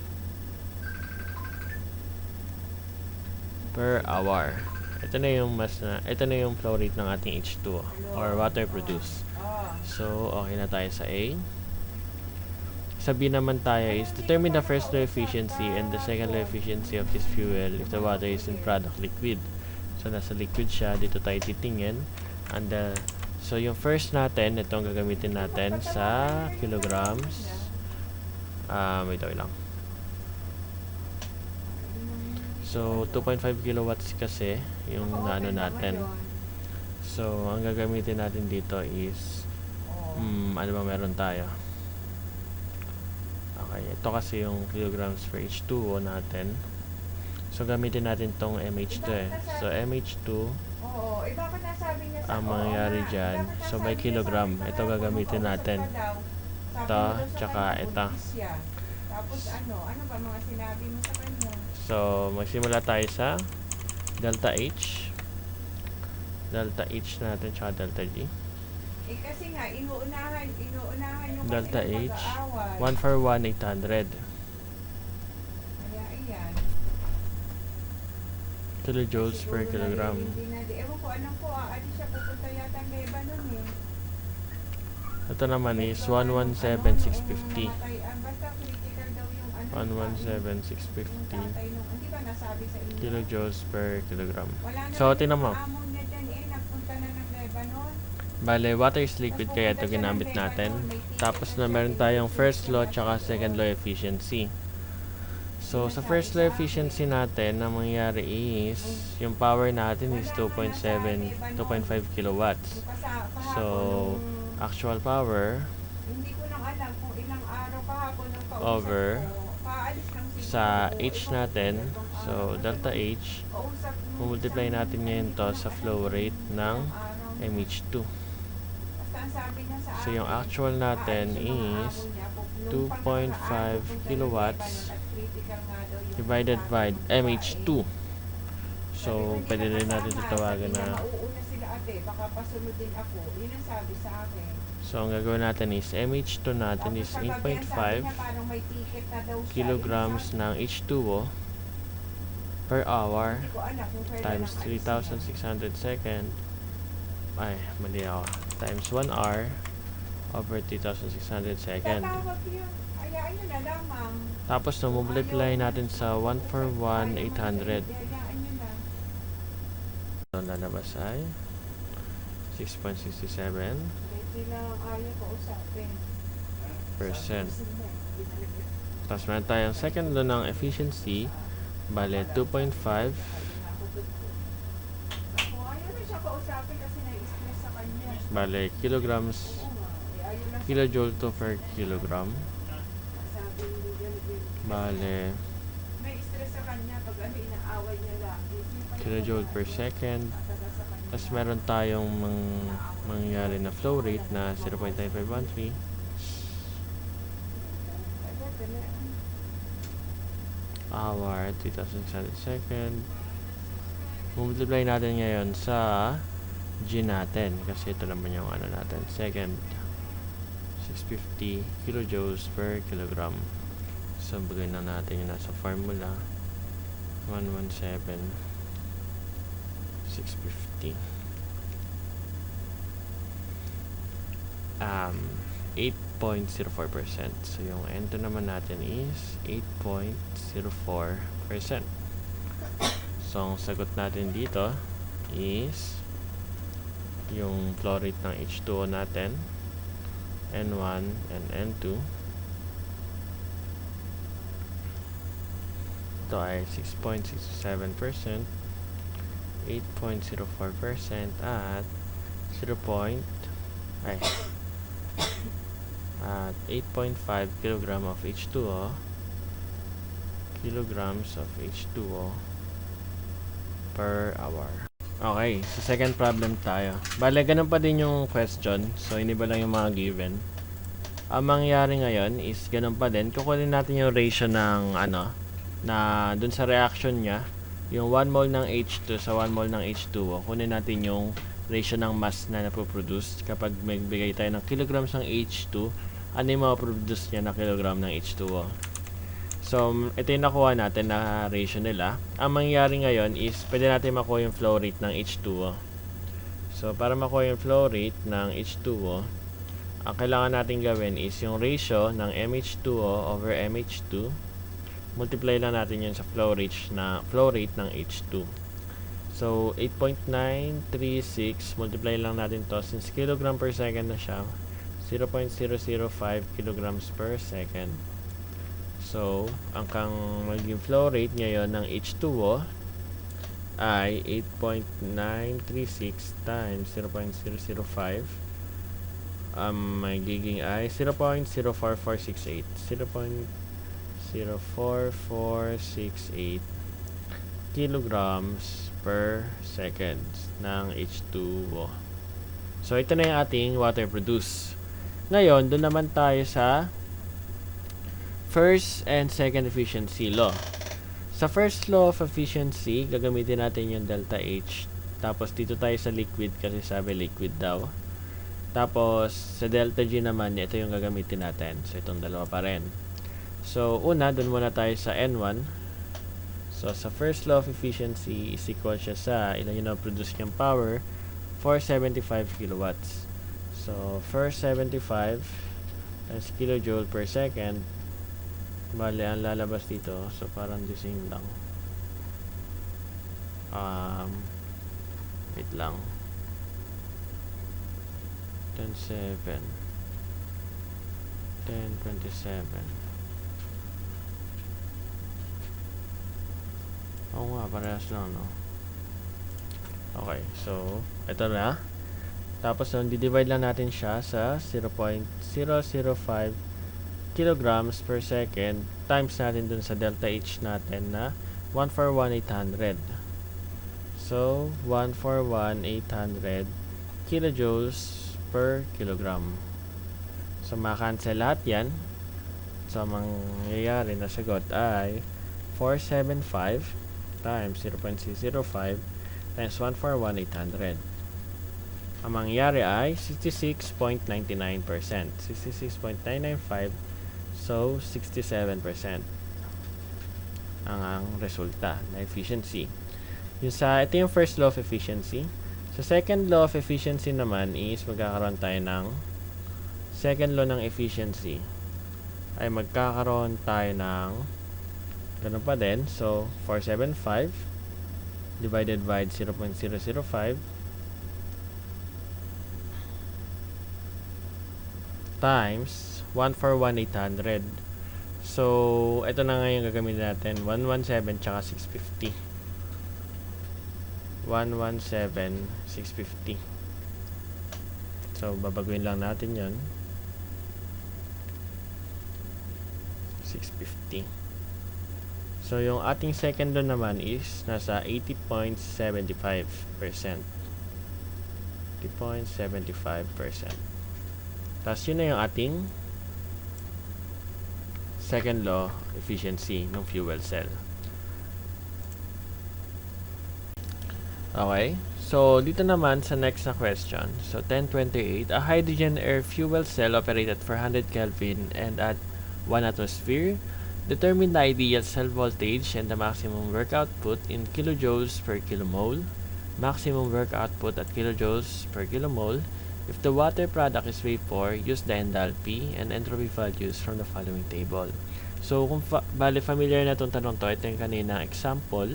per hour. Ito na yung flow rate ng ating H2O or water produced. So, okay na tayo sa A. Sabihin naman tayo is determine the first law efficiency and the second law efficiency of this fuel if the water is in product liquid. So, nasa liquid siya. Dito tayo titingin. And so, yung first natin, itong gagamitin natin sa kilograms. Wait lang. So, 2.5 kilowatts kasi yung naano natin. So, ang gagamitin natin dito is ano ba meron tayo? Okay, ito kasi yung kilograms per H2O natin. So, gamitin natin tong MH2 eh. So, MH2 ang mangyayari dyan. So, may kilogram. Ito gagamitin natin. Ito, tsaka ito. Tapos ano ba mga sinabi mo sa kanya? So, magsimula tayo sa delta H. Delta H natin, tsaka delta G. Eh kasi nga, inuunahan yung Delta kasi H. mag-aaway. 1 for 1, 800. Kaya iyan. kilojoules per kilogram. Hindi na, ewan ko anong po, aalis siya, pupunta yata ng Lebanon eh. Ito naman is 117,650. Basta critical daw yung ano. 117,650 Yung tatay nung, hindi ba nasabi sa inyo? kilojoules per kilogram. Wala na So, tingnan mo. amon niya dyan eh, nagpunta na ng Lebanon. Bale, water is liquid kaya ito ginamit natin. Tapos na meron tayong first law tsaka second law efficiency. So, sa first law efficiency natin, ang mangyayari is, yung power natin is 2.5 kilowatts. So, actual power Hindi ko lang alam kung ilang araw kahapon nung kausap over ko. Paalis lang siguro. sa H natin. So, delta H, Kausap nung multiply natin ngayon to sa flow rate ng araw. MH2. Basta ang sabi niya sa So, yung actual natin is 2.5 kilowatts divided by MH2. So, pwede rin natin tatawagan na. Mauuna sila ate, baka pasunod din ako. Yun ang sabi sa akin. So, ang gagawin natin is MH2 natin is 8.5 kilograms ng H2O per hour times 3,600 second. Ay, mali ako. Times 1 hour over 3,600 second. Tatawag yun. Ayaan nyo na lamang. Tapos, multiply natin sa 1 for 1, 800. Hayaan nyo na. So, lalabas ay 6.67%. Sila ang ayaw ko usapin. Tapos, meron tayong second law ng efficiency. Bale, 2.5 Kung ayaw na siya kausapin kasi nai-stress sa kanya. bale, kilograms, Ayaw lang kilojoule to per kilogram. sabi hindi ganun. Bale, May stress sa kanya pag ano inaaway niya lagi. kilojoule per second. Tapos meron tayong mangyayari na flow rate na 0.9513 hour, 3,600 second. Multiply natin ngayon sa G natin kasi ito naman yung ano natin, second. 650 kilojoules per kilogram. So, bagay na natin yung nasa formula. 117 650 8.04%. So, yung N2 naman natin is 8.04%. So, ang sagot natin dito is yung flow rate ng H2O natin, N1 and N2. Ito ay 6.67%, 8.04% at 8.5 kilogram of H2O, kilograms of H2O per hour. Okay, so second problem tayo. Bale, ganun pa din yung question. So, iniba lang yung mga given. Ang mangyayari ngayon is ganun pa din. Kukunin natin yung ratio ng na dun sa reaction niya, yung 1 mole ng H2 sa 1 mole ng H2O. Kunin natin yung ratio ng mass na napoproduce kapag magbigay tayo ng kilograms ng H2. Ano yung mapoproduce niya na kilogram ng H2O? So, ito yung nakuha natin na ratio nila. Ang mangyayari ngayon is, pwede natin makuha yung flow rate ng H2O. So, para makuha yung flow rate ng H2O, ang kailangan natin gawin is yung ratio ng MH2O over MH2. Multiply lang natin yun sa flow rate ng H2. So, 8.936, multiply lang natin to since kilogram per second na siya. 0.005 kilograms per second. So, ang magiging flow rate ngayon ng H2O ay 8.936 times 0.005. Magiging ay 0.04468. 0.04468 kilograms per second ng H2O. So, ito na yung ating water produce. Ngayon, doon naman tayo sa first and second efficiency law. Sa first law of efficiency, gagamitin natin yung delta H. Tapos, dito tayo sa liquid kasi sabi liquid daw. Tapos, sa delta G naman, ito yung gagamitin natin. So, itong dalawa pa rin. So, una, doon muna tayo sa N1. So, sa first law of efficiency is equal siya sa ilan yung na-produce niyang power? 475 kilowatts. So, 475 times kilojoule per second. Bale, ang lalabas dito. So, parang the same lang. Wait lang. 10.7 10.27. Oo nga, parehas lang, no? Okay, so, ito na. Tapos, di-divide lang natin siya sa 0.005 kilograms per second times natin dun sa delta H natin na 141,800. So, 141,800 kilojoules per kilogram. So, makancel lahat yan. So, mangyayari na sagot ay 475 times 0.005 times 141,800. Ang mangyayari ay 66.99%. 66.995. So, 67% ang resulta na efficiency. Ito yung first law of efficiency. Sa second law of efficiency naman is magkakaroon tayo ng second law ng efficiency ay magkakaroon tayo ng ganun pa din. So, 475 divided by 0.005 times 141,800. So, ito na nga yung gagamitin natin. 117 tsaka 650. 117, 650. So, babaguhin lang natin yon 650. So, yung ating second law naman is nasa 80.75%. 80.75%. Tapos, yun na yung ating second law efficiency ng fuel cell. Okay. So, dito naman sa next na question. So, 1028. A hydrogen air fuel cell operated at 400 Kelvin and at 1 atmosphere. Determine the ideal cell voltage and the maximum work output in kilojoules per kilomole. Maximum work output at kilojoules per kilomole. If the water product is vapor, use the enthalpy and entropy values from the following table. So, kung familiar na itong tanong to, ito yung kanina example.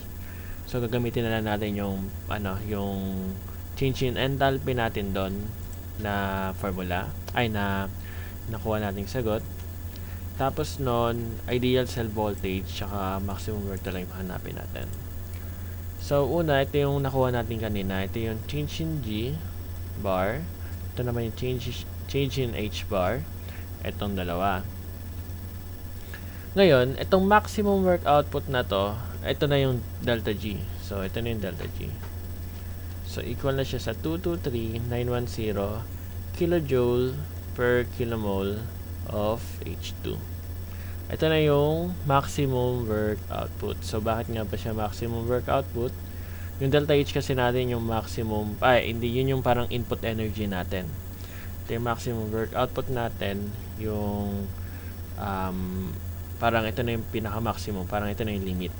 So, gagamitin na lang natin yung, yung change in enthalpy natin doon na formula, ay na nakuha nating sagot. Tapos nun, ideal cell voltage, tsaka maximum work talaga yung hanapin natin. So, una, ito yung nakuha natin kanina. Ito yung change in G bar. Ito naman yung change in H bar. Itong dalawa. Ngayon, itong maximum work output na to, ito na yung delta G. So, ito na yung delta G. So, equal na siya sa 223,910 kilojoule per kilomole of H2. Ito na yung maximum work output. So, bakit nga ba siya maximum work output? Yung delta H kasi natin yung maximum, hindi, yun yung parang input energy natin. Ito yung maximum work output natin, yung parang ito na yung pinaka-maximum, parang ito na yung limit.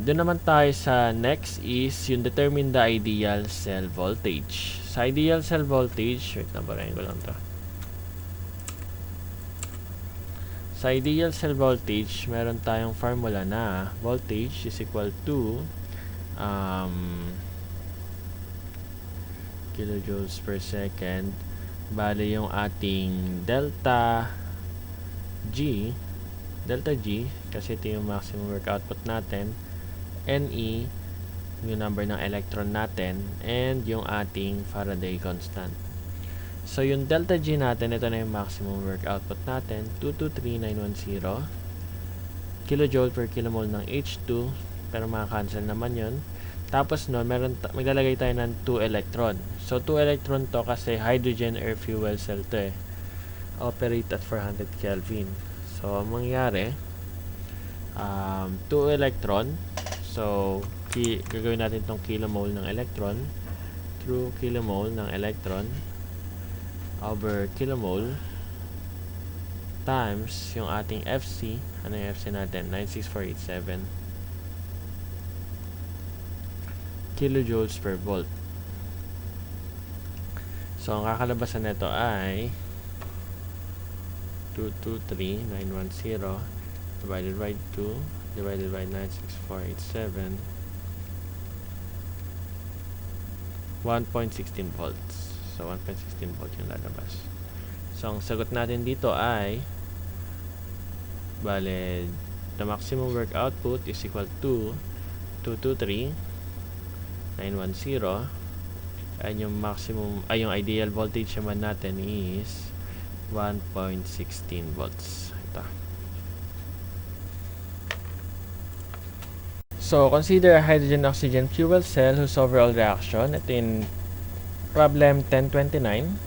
Doon naman tayo sa next is yung determine the ideal cell voltage. Sa ideal cell voltage, wait na, barayin ko lang to. Sa ideal cell voltage, meron tayong formula na voltage is equal to kilojoules per second. Bale yung ating delta G, kasi ito yung maximum work output natin, NE, yung number ng electron natin, and yung ating Faraday constant. So, yung delta G natin, ito na yung maximum work output natin, 223,910 kilojoule per kilomole ng H2, pero maka-cancel naman yun. Tapos nun, maglalagay tayo ng 2 electron. So, 2 electron to kasi hydrogen air fuel cell to operate at 400 Kelvin. So, ang mangyari, 2 electron. So, gagawin natin itong kilomole ng electron through kilomole ng electron over kilomole times yung ating FC. Ano yung FC natin? 96487 kilojoules per volt. So, ang kakalabasan nito ay 223910 divided by 2 divided by 96487 1.16 volts. So, 1.16 volts yung lalabas. So, ang sagot natin dito ay bale, the maximum work output is equal to 223910 and yung maximum, ay yung ideal voltage naman natin is 1.16 volts. Ito. So, consider a hydrogen-oxygen fuel cell whose overall reaction, ito in problem 1029.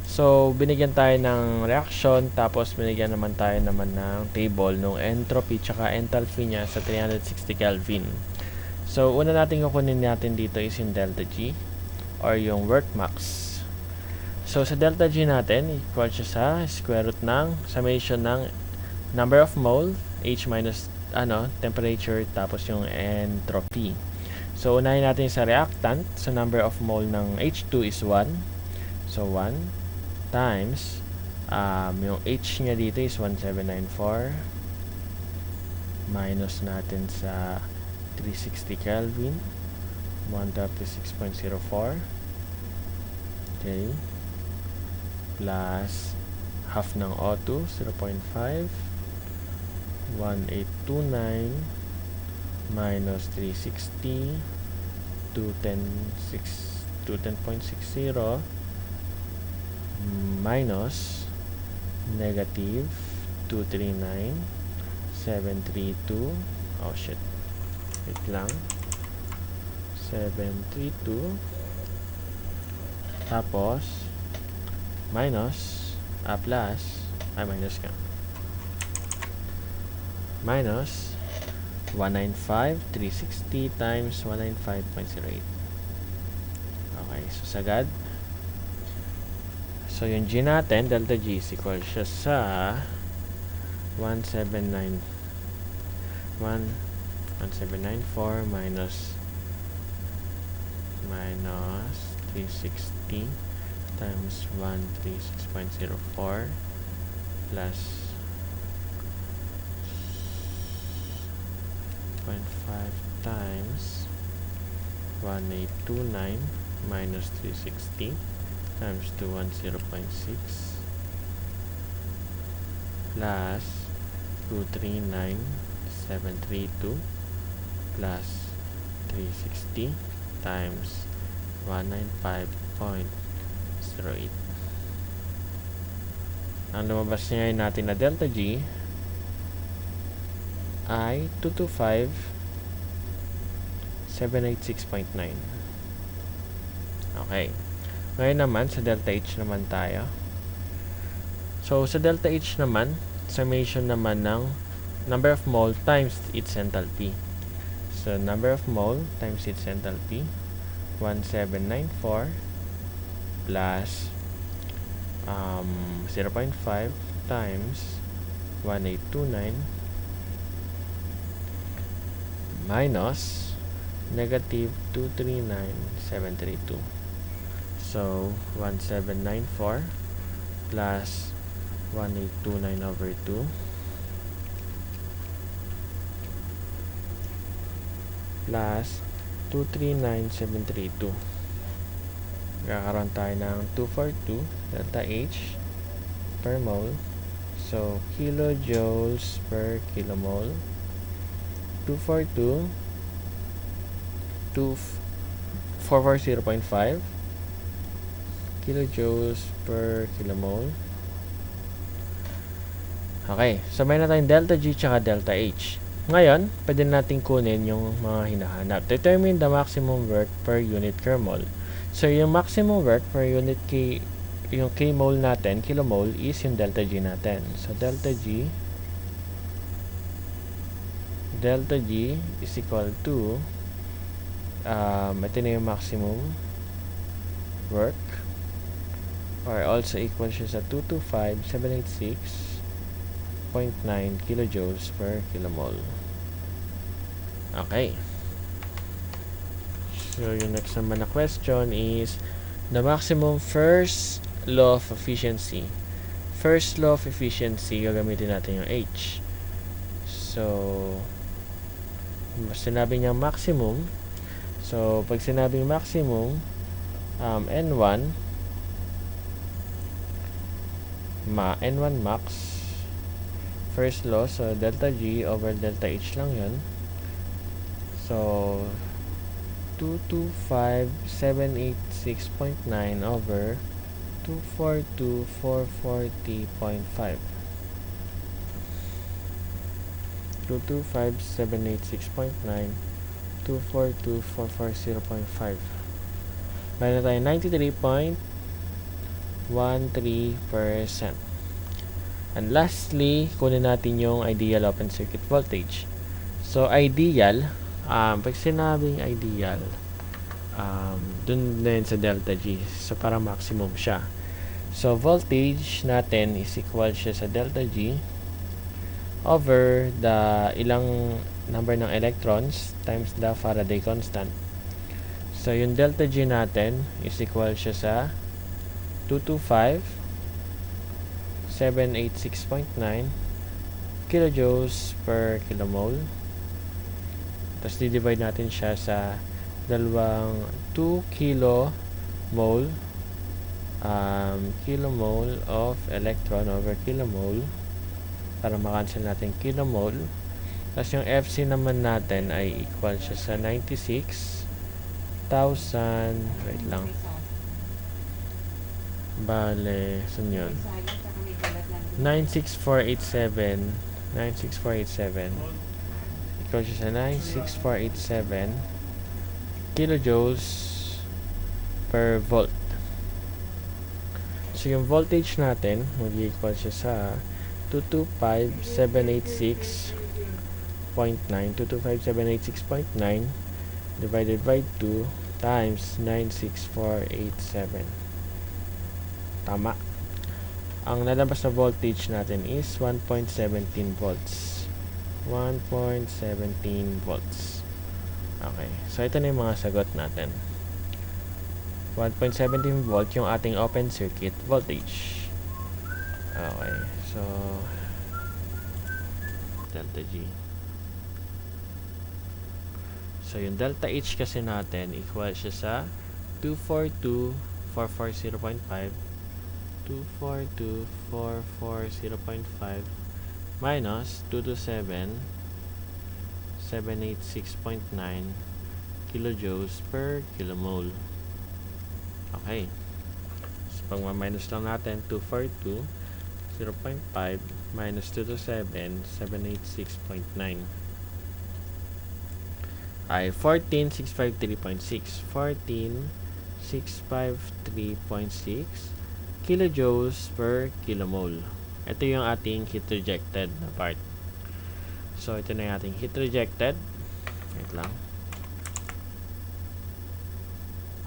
So, binigyan tayo ng reaction, tapos binigyan naman tayo ng table ng entropy tsaka enthalpy niya sa 360 Kelvin. So, una natin kukunin natin dito is yung delta G or yung work max. So, sa delta G natin, equal siya sa square root ng summation ng number of mole, H minus temperature, tapos yung entropy. So, unahin natin sa reactant. So, number of mole ng H2 is 1. So, 1 times yung H niya dito is 1794 minus natin sa 360 Kelvin 136.04 okay, plus half ng O2 0.5 1829 minus 360 210.60 minus negative 239,732 oh shit wait lang 732 tapos minus plus minus ka minus 195,360 times 195.08 okay, so sagad. So, yung G natin, delta G is equal siya sa 1794 minus 360 times 136.04 plus 0.5 times 1829 minus 360 times 210.6 plus 239,732 plus 360 times 195.08. Ang lumabas ngayon natin na delta G ay 225,786.9. Okay. Ngayon naman, sa delta H naman tayo. So, sa delta H naman, summation naman ng number of mole times its enthalpy. So, number of mole times its enthalpy, 1794 plus 0.5 times 1829 minus negative 239,732. So, 1794 plus 1829 over 2 plus 239,732. Kakaroon tayo ng 242 delta H per mole. So, kilojoules per kilomole. 242 440.5 kilojoules per kilomole. Okay, sabay na tayong delta G tsaka delta H. Ngayon, pwede natin kunin yung mga hinahanap. Determine the maximum work per unit per mole. So, yung maximum work per unit yung K mole natin, kilomole, is yung delta G natin. So, delta G is equal to ito na yung maximum work or also equal siya sa 225,786 kilojoules per kilomole. Okay. So, yung next naman na question is the maximum first law of efficiency. First law of efficiency, gagamitin natin yung H. So, sinabi niya maximum. So, pag sinabing maximum, N1 max, first law, so delta G over delta H lang yun. So, 225786.9 over 242440.5. 225786.9 242440.5. Meron tayo 93.13%. And lastly, kunin natin yung ideal open circuit voltage. So, ideal, pag sinabing ideal, dun din sa delta G. So, para maximum siya. So, voltage natin is equal siya sa delta G over the ilang number ng electrons times the Faraday constant. So, yung delta G natin is equal siya sa 225,786.9 kilojoules per kilomole. Tapos, di-divide natin siya sa dalawang 2 kilomole of electron over kilomole para makancel natin kilomole. Tapos yung FC naman natin ay equal siya sa 96,000, wait lang, bale, saan yun? 96487 equal siya sa 96487 kilojoules per volt. So, yung voltage natin, mag-equal siya sa 225,786.9 divided by 2 times 96487. Tama. Ang nalabas na voltage natin is 1.17 volts. 1.17 volts. Okay. So, ito na yung mga sagot natin. 1.17 volt yung ating open circuit voltage. Okay. So, delta G. So, yung delta H kasi natin equal siya sa 242,440.5 242,440.5 minus 227,786.9 kilojoules per kilomole. Okay. So, pag ma-minus lang natin, 242, 0.5 minus 227, 786.9 ay 14,653.6. 14,653.6 kilojoules per kilomole. Ito yung ating heat rejected na part. So, ito na yung ating heat rejected. Wait lang.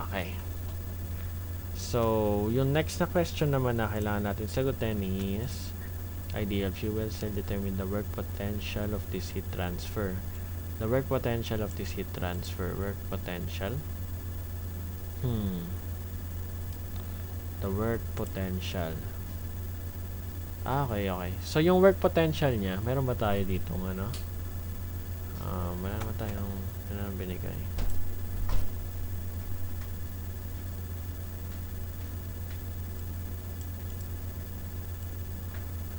Okay. So, yung next na question naman na kailangan natin sagutin is ideal fuel cell, determine the work potential of this heat transfer. The work potential of this heat transfer. Work potential. The work potential. Okay, okay. So, yung work potential niya, meron ba tayo dito ano? Meron ba tayong binigay?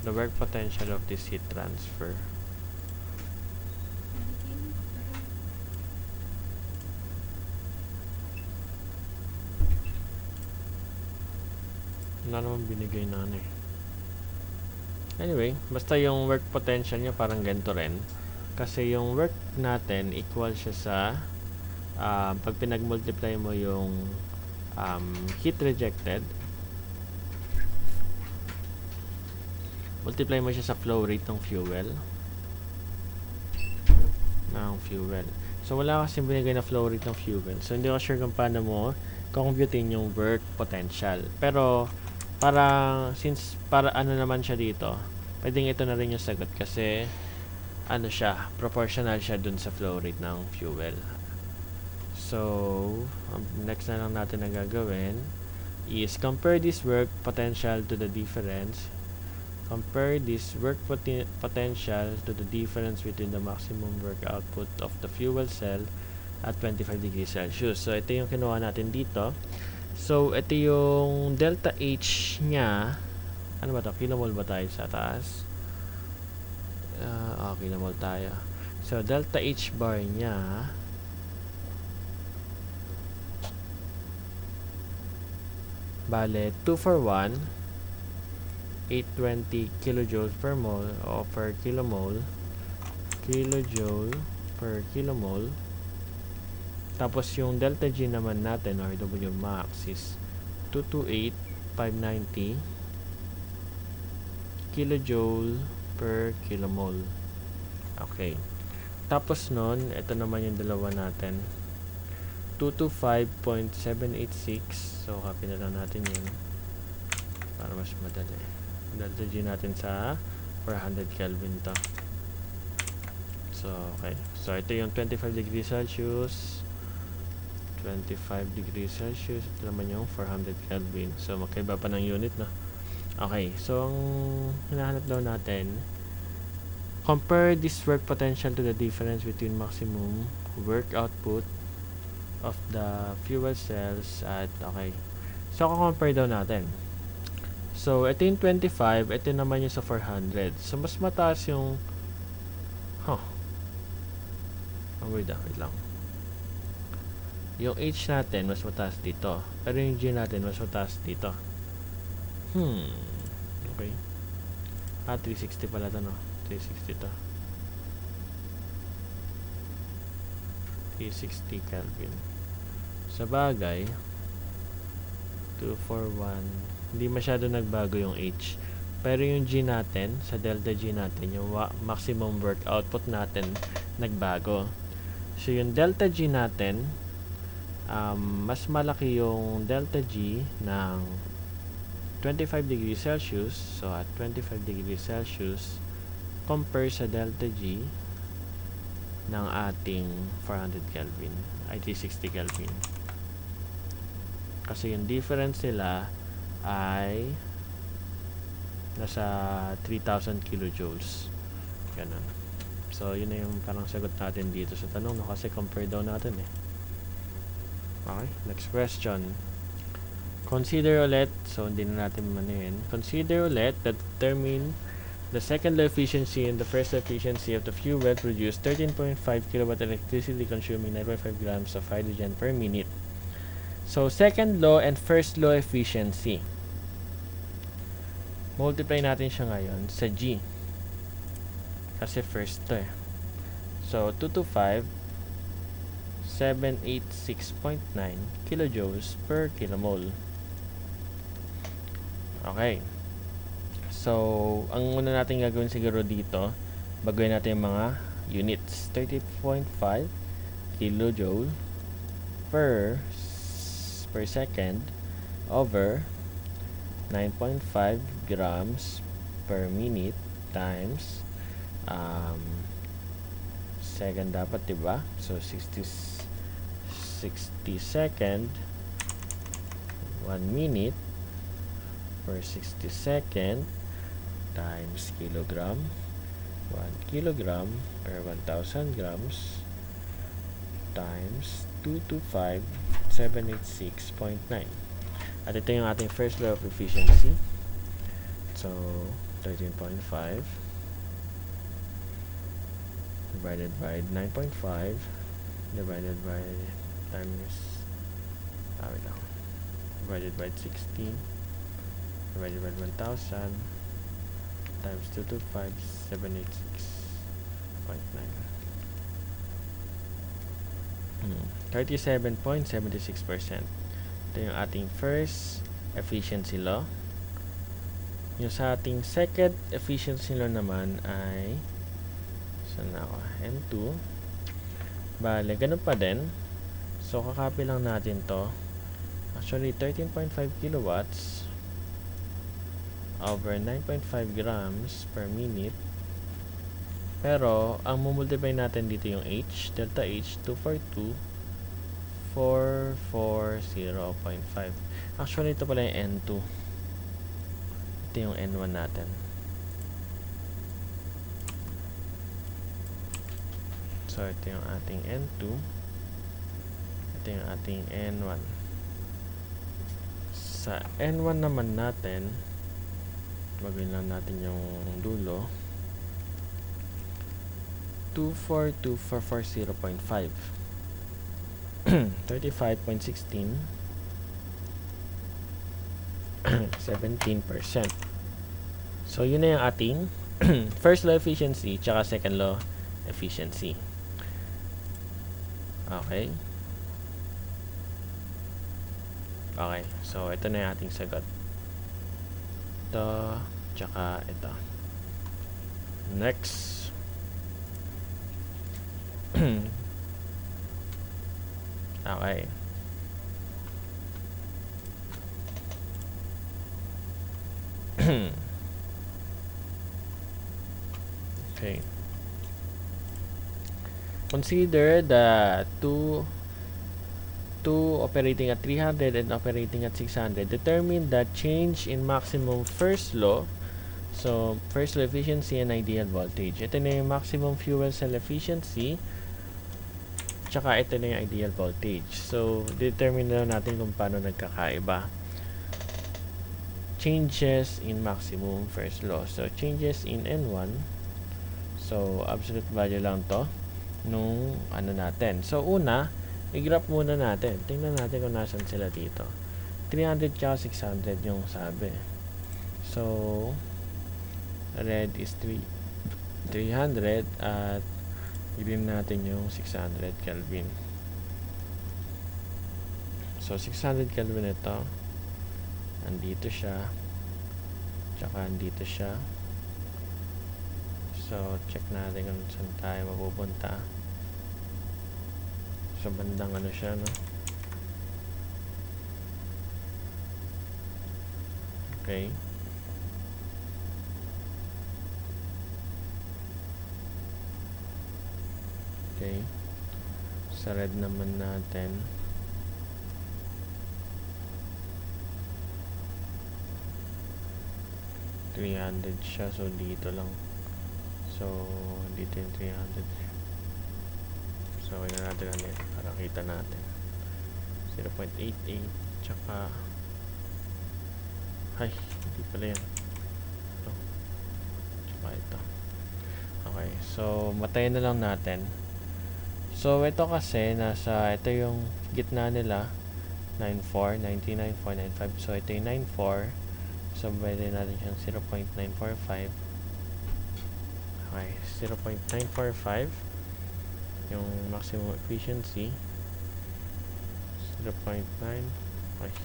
The work potential of this heat transfer. Wala naman binigay na ano eh. Anyway, basta yung work potential niya parang ganito rin. Kasi yung work natin equal siya sa pag pinag-multiply mo yung heat rejected, multiply mo siya sa flow rate ng fuel. So, wala kasi binigay na flow rate ng fuel. So, hindi ko sure kung paano mo computing yung work potential. Pero, para ano naman siya dito, pwedeng ito na rin yung sagot kasi ano siya, proportional siya dun sa flow rate ng fuel. So, next na lang natin na gagawin is compare this work potential to the difference. Compare this work potential to the difference between the maximum work output of the fuel cell at 25 degrees Celsius. So, ito yung kinuha natin dito. So, ito yung delta H niya. Ano ba ito? Kilomole ba tayo sa taas? Kilomole tayo. So, delta H bar niya bale 2 for 1 820 kilojoules per mole o per kilomole tapos yung delta G naman natin or W max is 228,590 kilojoule per kilomole. Okay, tapos nun ito naman yung dalawa natin 225.786. So, copy na lang natin yun para mas madali. Delta G natin sa 400 Kelvin to. So, okay. So, ito yung 25 degrees Celsius. 25 degrees Celsius. Ito naman yung 400 Kelvin. So, magkaiba pa ng unit, no? Okay. So, ang hinahanap daw natin, compare this work potential to the difference between maximum work output of the fuel cells at okay. So, compare daw natin. So, ito yung 25, ito naman yung sa 400. So, mas mataas yung wait lang. Yung H natin, mas mataas dito. Pero yung G natin, mas mataas dito. Okay. 360 pala to, no? 360 to. 360 Kelvin. Sa bagay, 241, hindi masyado nagbago yung H. Pero yung G natin, sa delta G natin, yung maximum work output natin, nagbago. So, yung delta G natin, mas malaki yung delta G ng 25 degrees Celsius. So, at 25 degrees Celsius, compare sa delta G ng ating 400 Kelvin, ay 360 Kelvin. Kasi yung difference nila ay nasa 3,000 kilojoules. Ganun. So, yun na yung parang sagot natin dito sa tanong, no? Kasi compare daw natin eh. Okay, next question. Consider ulit, so hindi na natin manuin. Consider ulit that determine the second law efficiency and the first efficiency of the fuel produced 13.5 kilowatt electricity consuming 9.5 grams of hydrogen per minute. So, second law and first law efficiency. Multiply natin siya ngayon sa G. Kasi first to eh. So, 225, 786.9 kilojoules per kilomole. Okay. So, ang una natin gagawin siguro dito, baguhin natin yung mga units. 30.5 kilojoule per second over 9.5 grams per minute times second dapat, diba? So, 60 second 1 minute per 60 second times kilogram 1 kilogram per 1,000 grams times 225 786.9. At ito yung ating first law of efficiency. So, 13.5 divided by 9.5 divided by times divided by 16 divided by 1,000 times 225 786.9. 37.76%. Ito yung ating first efficiency law. Yung sa ating second efficiency law naman ay saan na ako? N2. Bale, ganun pa din. So, kakopy lang natin to. Actually, 13.5 kilowatts over 9.5 grams per minute. Pero, ang mumultiply natin dito yung H, delta H, 242,440.5. Actually, ito pala yung N2. Ito yung N1 natin. So, ito yung ating N2. Ito yung ating N1. Sa N1 naman natin, bagay lang natin yung dulo. 242,440.5. 35.16. 17%. So, yun na yung ating first law efficiency tsaka second law efficiency. Okay. Okay. So, ito na yung ating sagot. Ito, tsaka ito. Next. Okay. Okay. Consider the two operating at 300 and operating at 600. Determine the change in maximum first law. So, first law efficiency and ideal voltage. Ito na yung maximum fuel cell efficiency. Tsaka ito na yung ideal voltage. So, determine na natin kung paano nagkakaiba. Changes in maximum first law. So, changes in N1. So, absolute value lang to nung ano natin. So, una, i-graph muna natin. Tingnan natin kung nasan sila dito. 300 tsaka 600 yung sabi. So, red is 300 at green natin yung 600 Kelvin. So, 600 Kelvin ito. Andito siya. Tsaka andito siya. So, check natin kung saan tayo mapupunta. So, bandang ano siya, no? Okay. Okay. Sa red naman natin. $300 siya. So, dito lang. So, dito yung 300. So, yun na natin ulit para kita natin. 0.88 tsaka ay, hindi pala yan. Ito. Tsaka ito. Okay. So, matayin na lang natin. So, ito kasi ito yung gitna nila 94, 90, 94, 95. So, ito yung 94. So, pwede natin siyang 0.945. Okay, 0.945 yung maximum efficiency. 0.9 okay.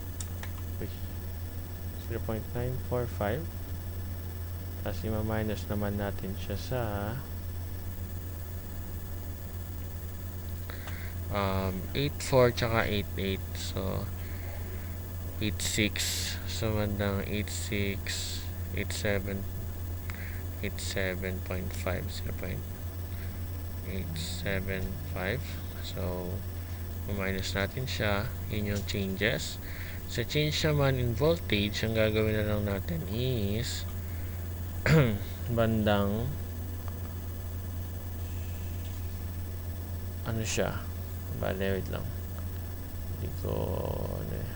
0.945 tapos ima-minus naman natin siya sa 84 tsaka 88. So 86. So bandang 86 87 87.5 0.875. So minus natin siya. Yun yung changes. Sa change naman in voltage, ang gagawin na lang natin is bandang ano siya. Bale, wait lang. Hindi ko ano eh.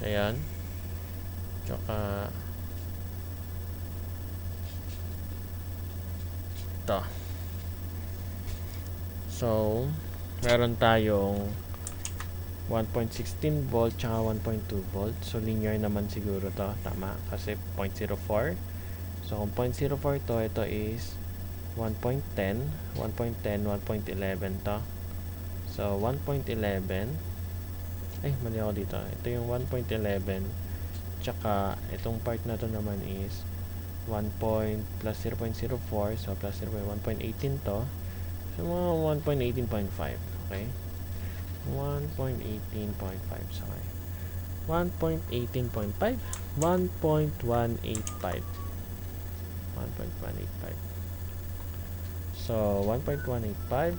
Ayan. Tsaka ito. So, meron tayong 1.16 volt tsaka 1.2 volt. So, linear naman siguro to. Tama. Kasi 0.04. So, kung 0.04 to, ito is 1.10. 1.10, 1.11 to. So, 1.11. Ay, mali ako dito. Ito yung 1.11. Tsaka, itong part na to naman is 1 plus 0.04. So, plus 1.18 to. So, mga 1.18.5. Okay? 1.18.5, sorry. 1.18.5, 1.185. 1.185. So, 1.185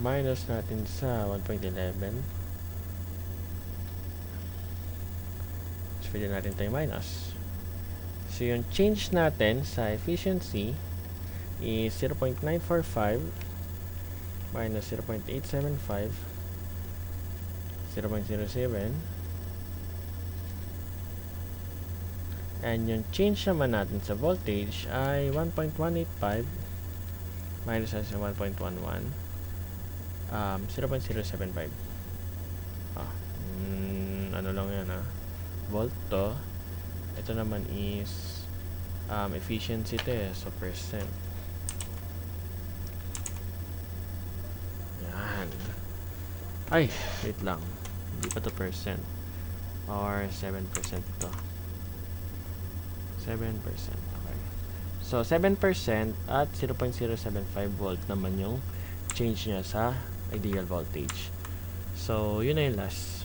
minus natin sa 1.11. So, pwede natin tayo minus. So, yung change natin sa efficiency is 0.945 minus 0.875, 0.07. And yung change naman natin sa voltage ay 1.185 minus sa 1.11, 0.075. Ano lang yan volt to. Ito naman is efficiency to so percent. Yan. Ay, wait lang. Hindi pa to percent. Or 7% to. 7%. Okay. So, 7% at 0.075 volt naman yung change niya sa ideal voltage. So, yun na yung last.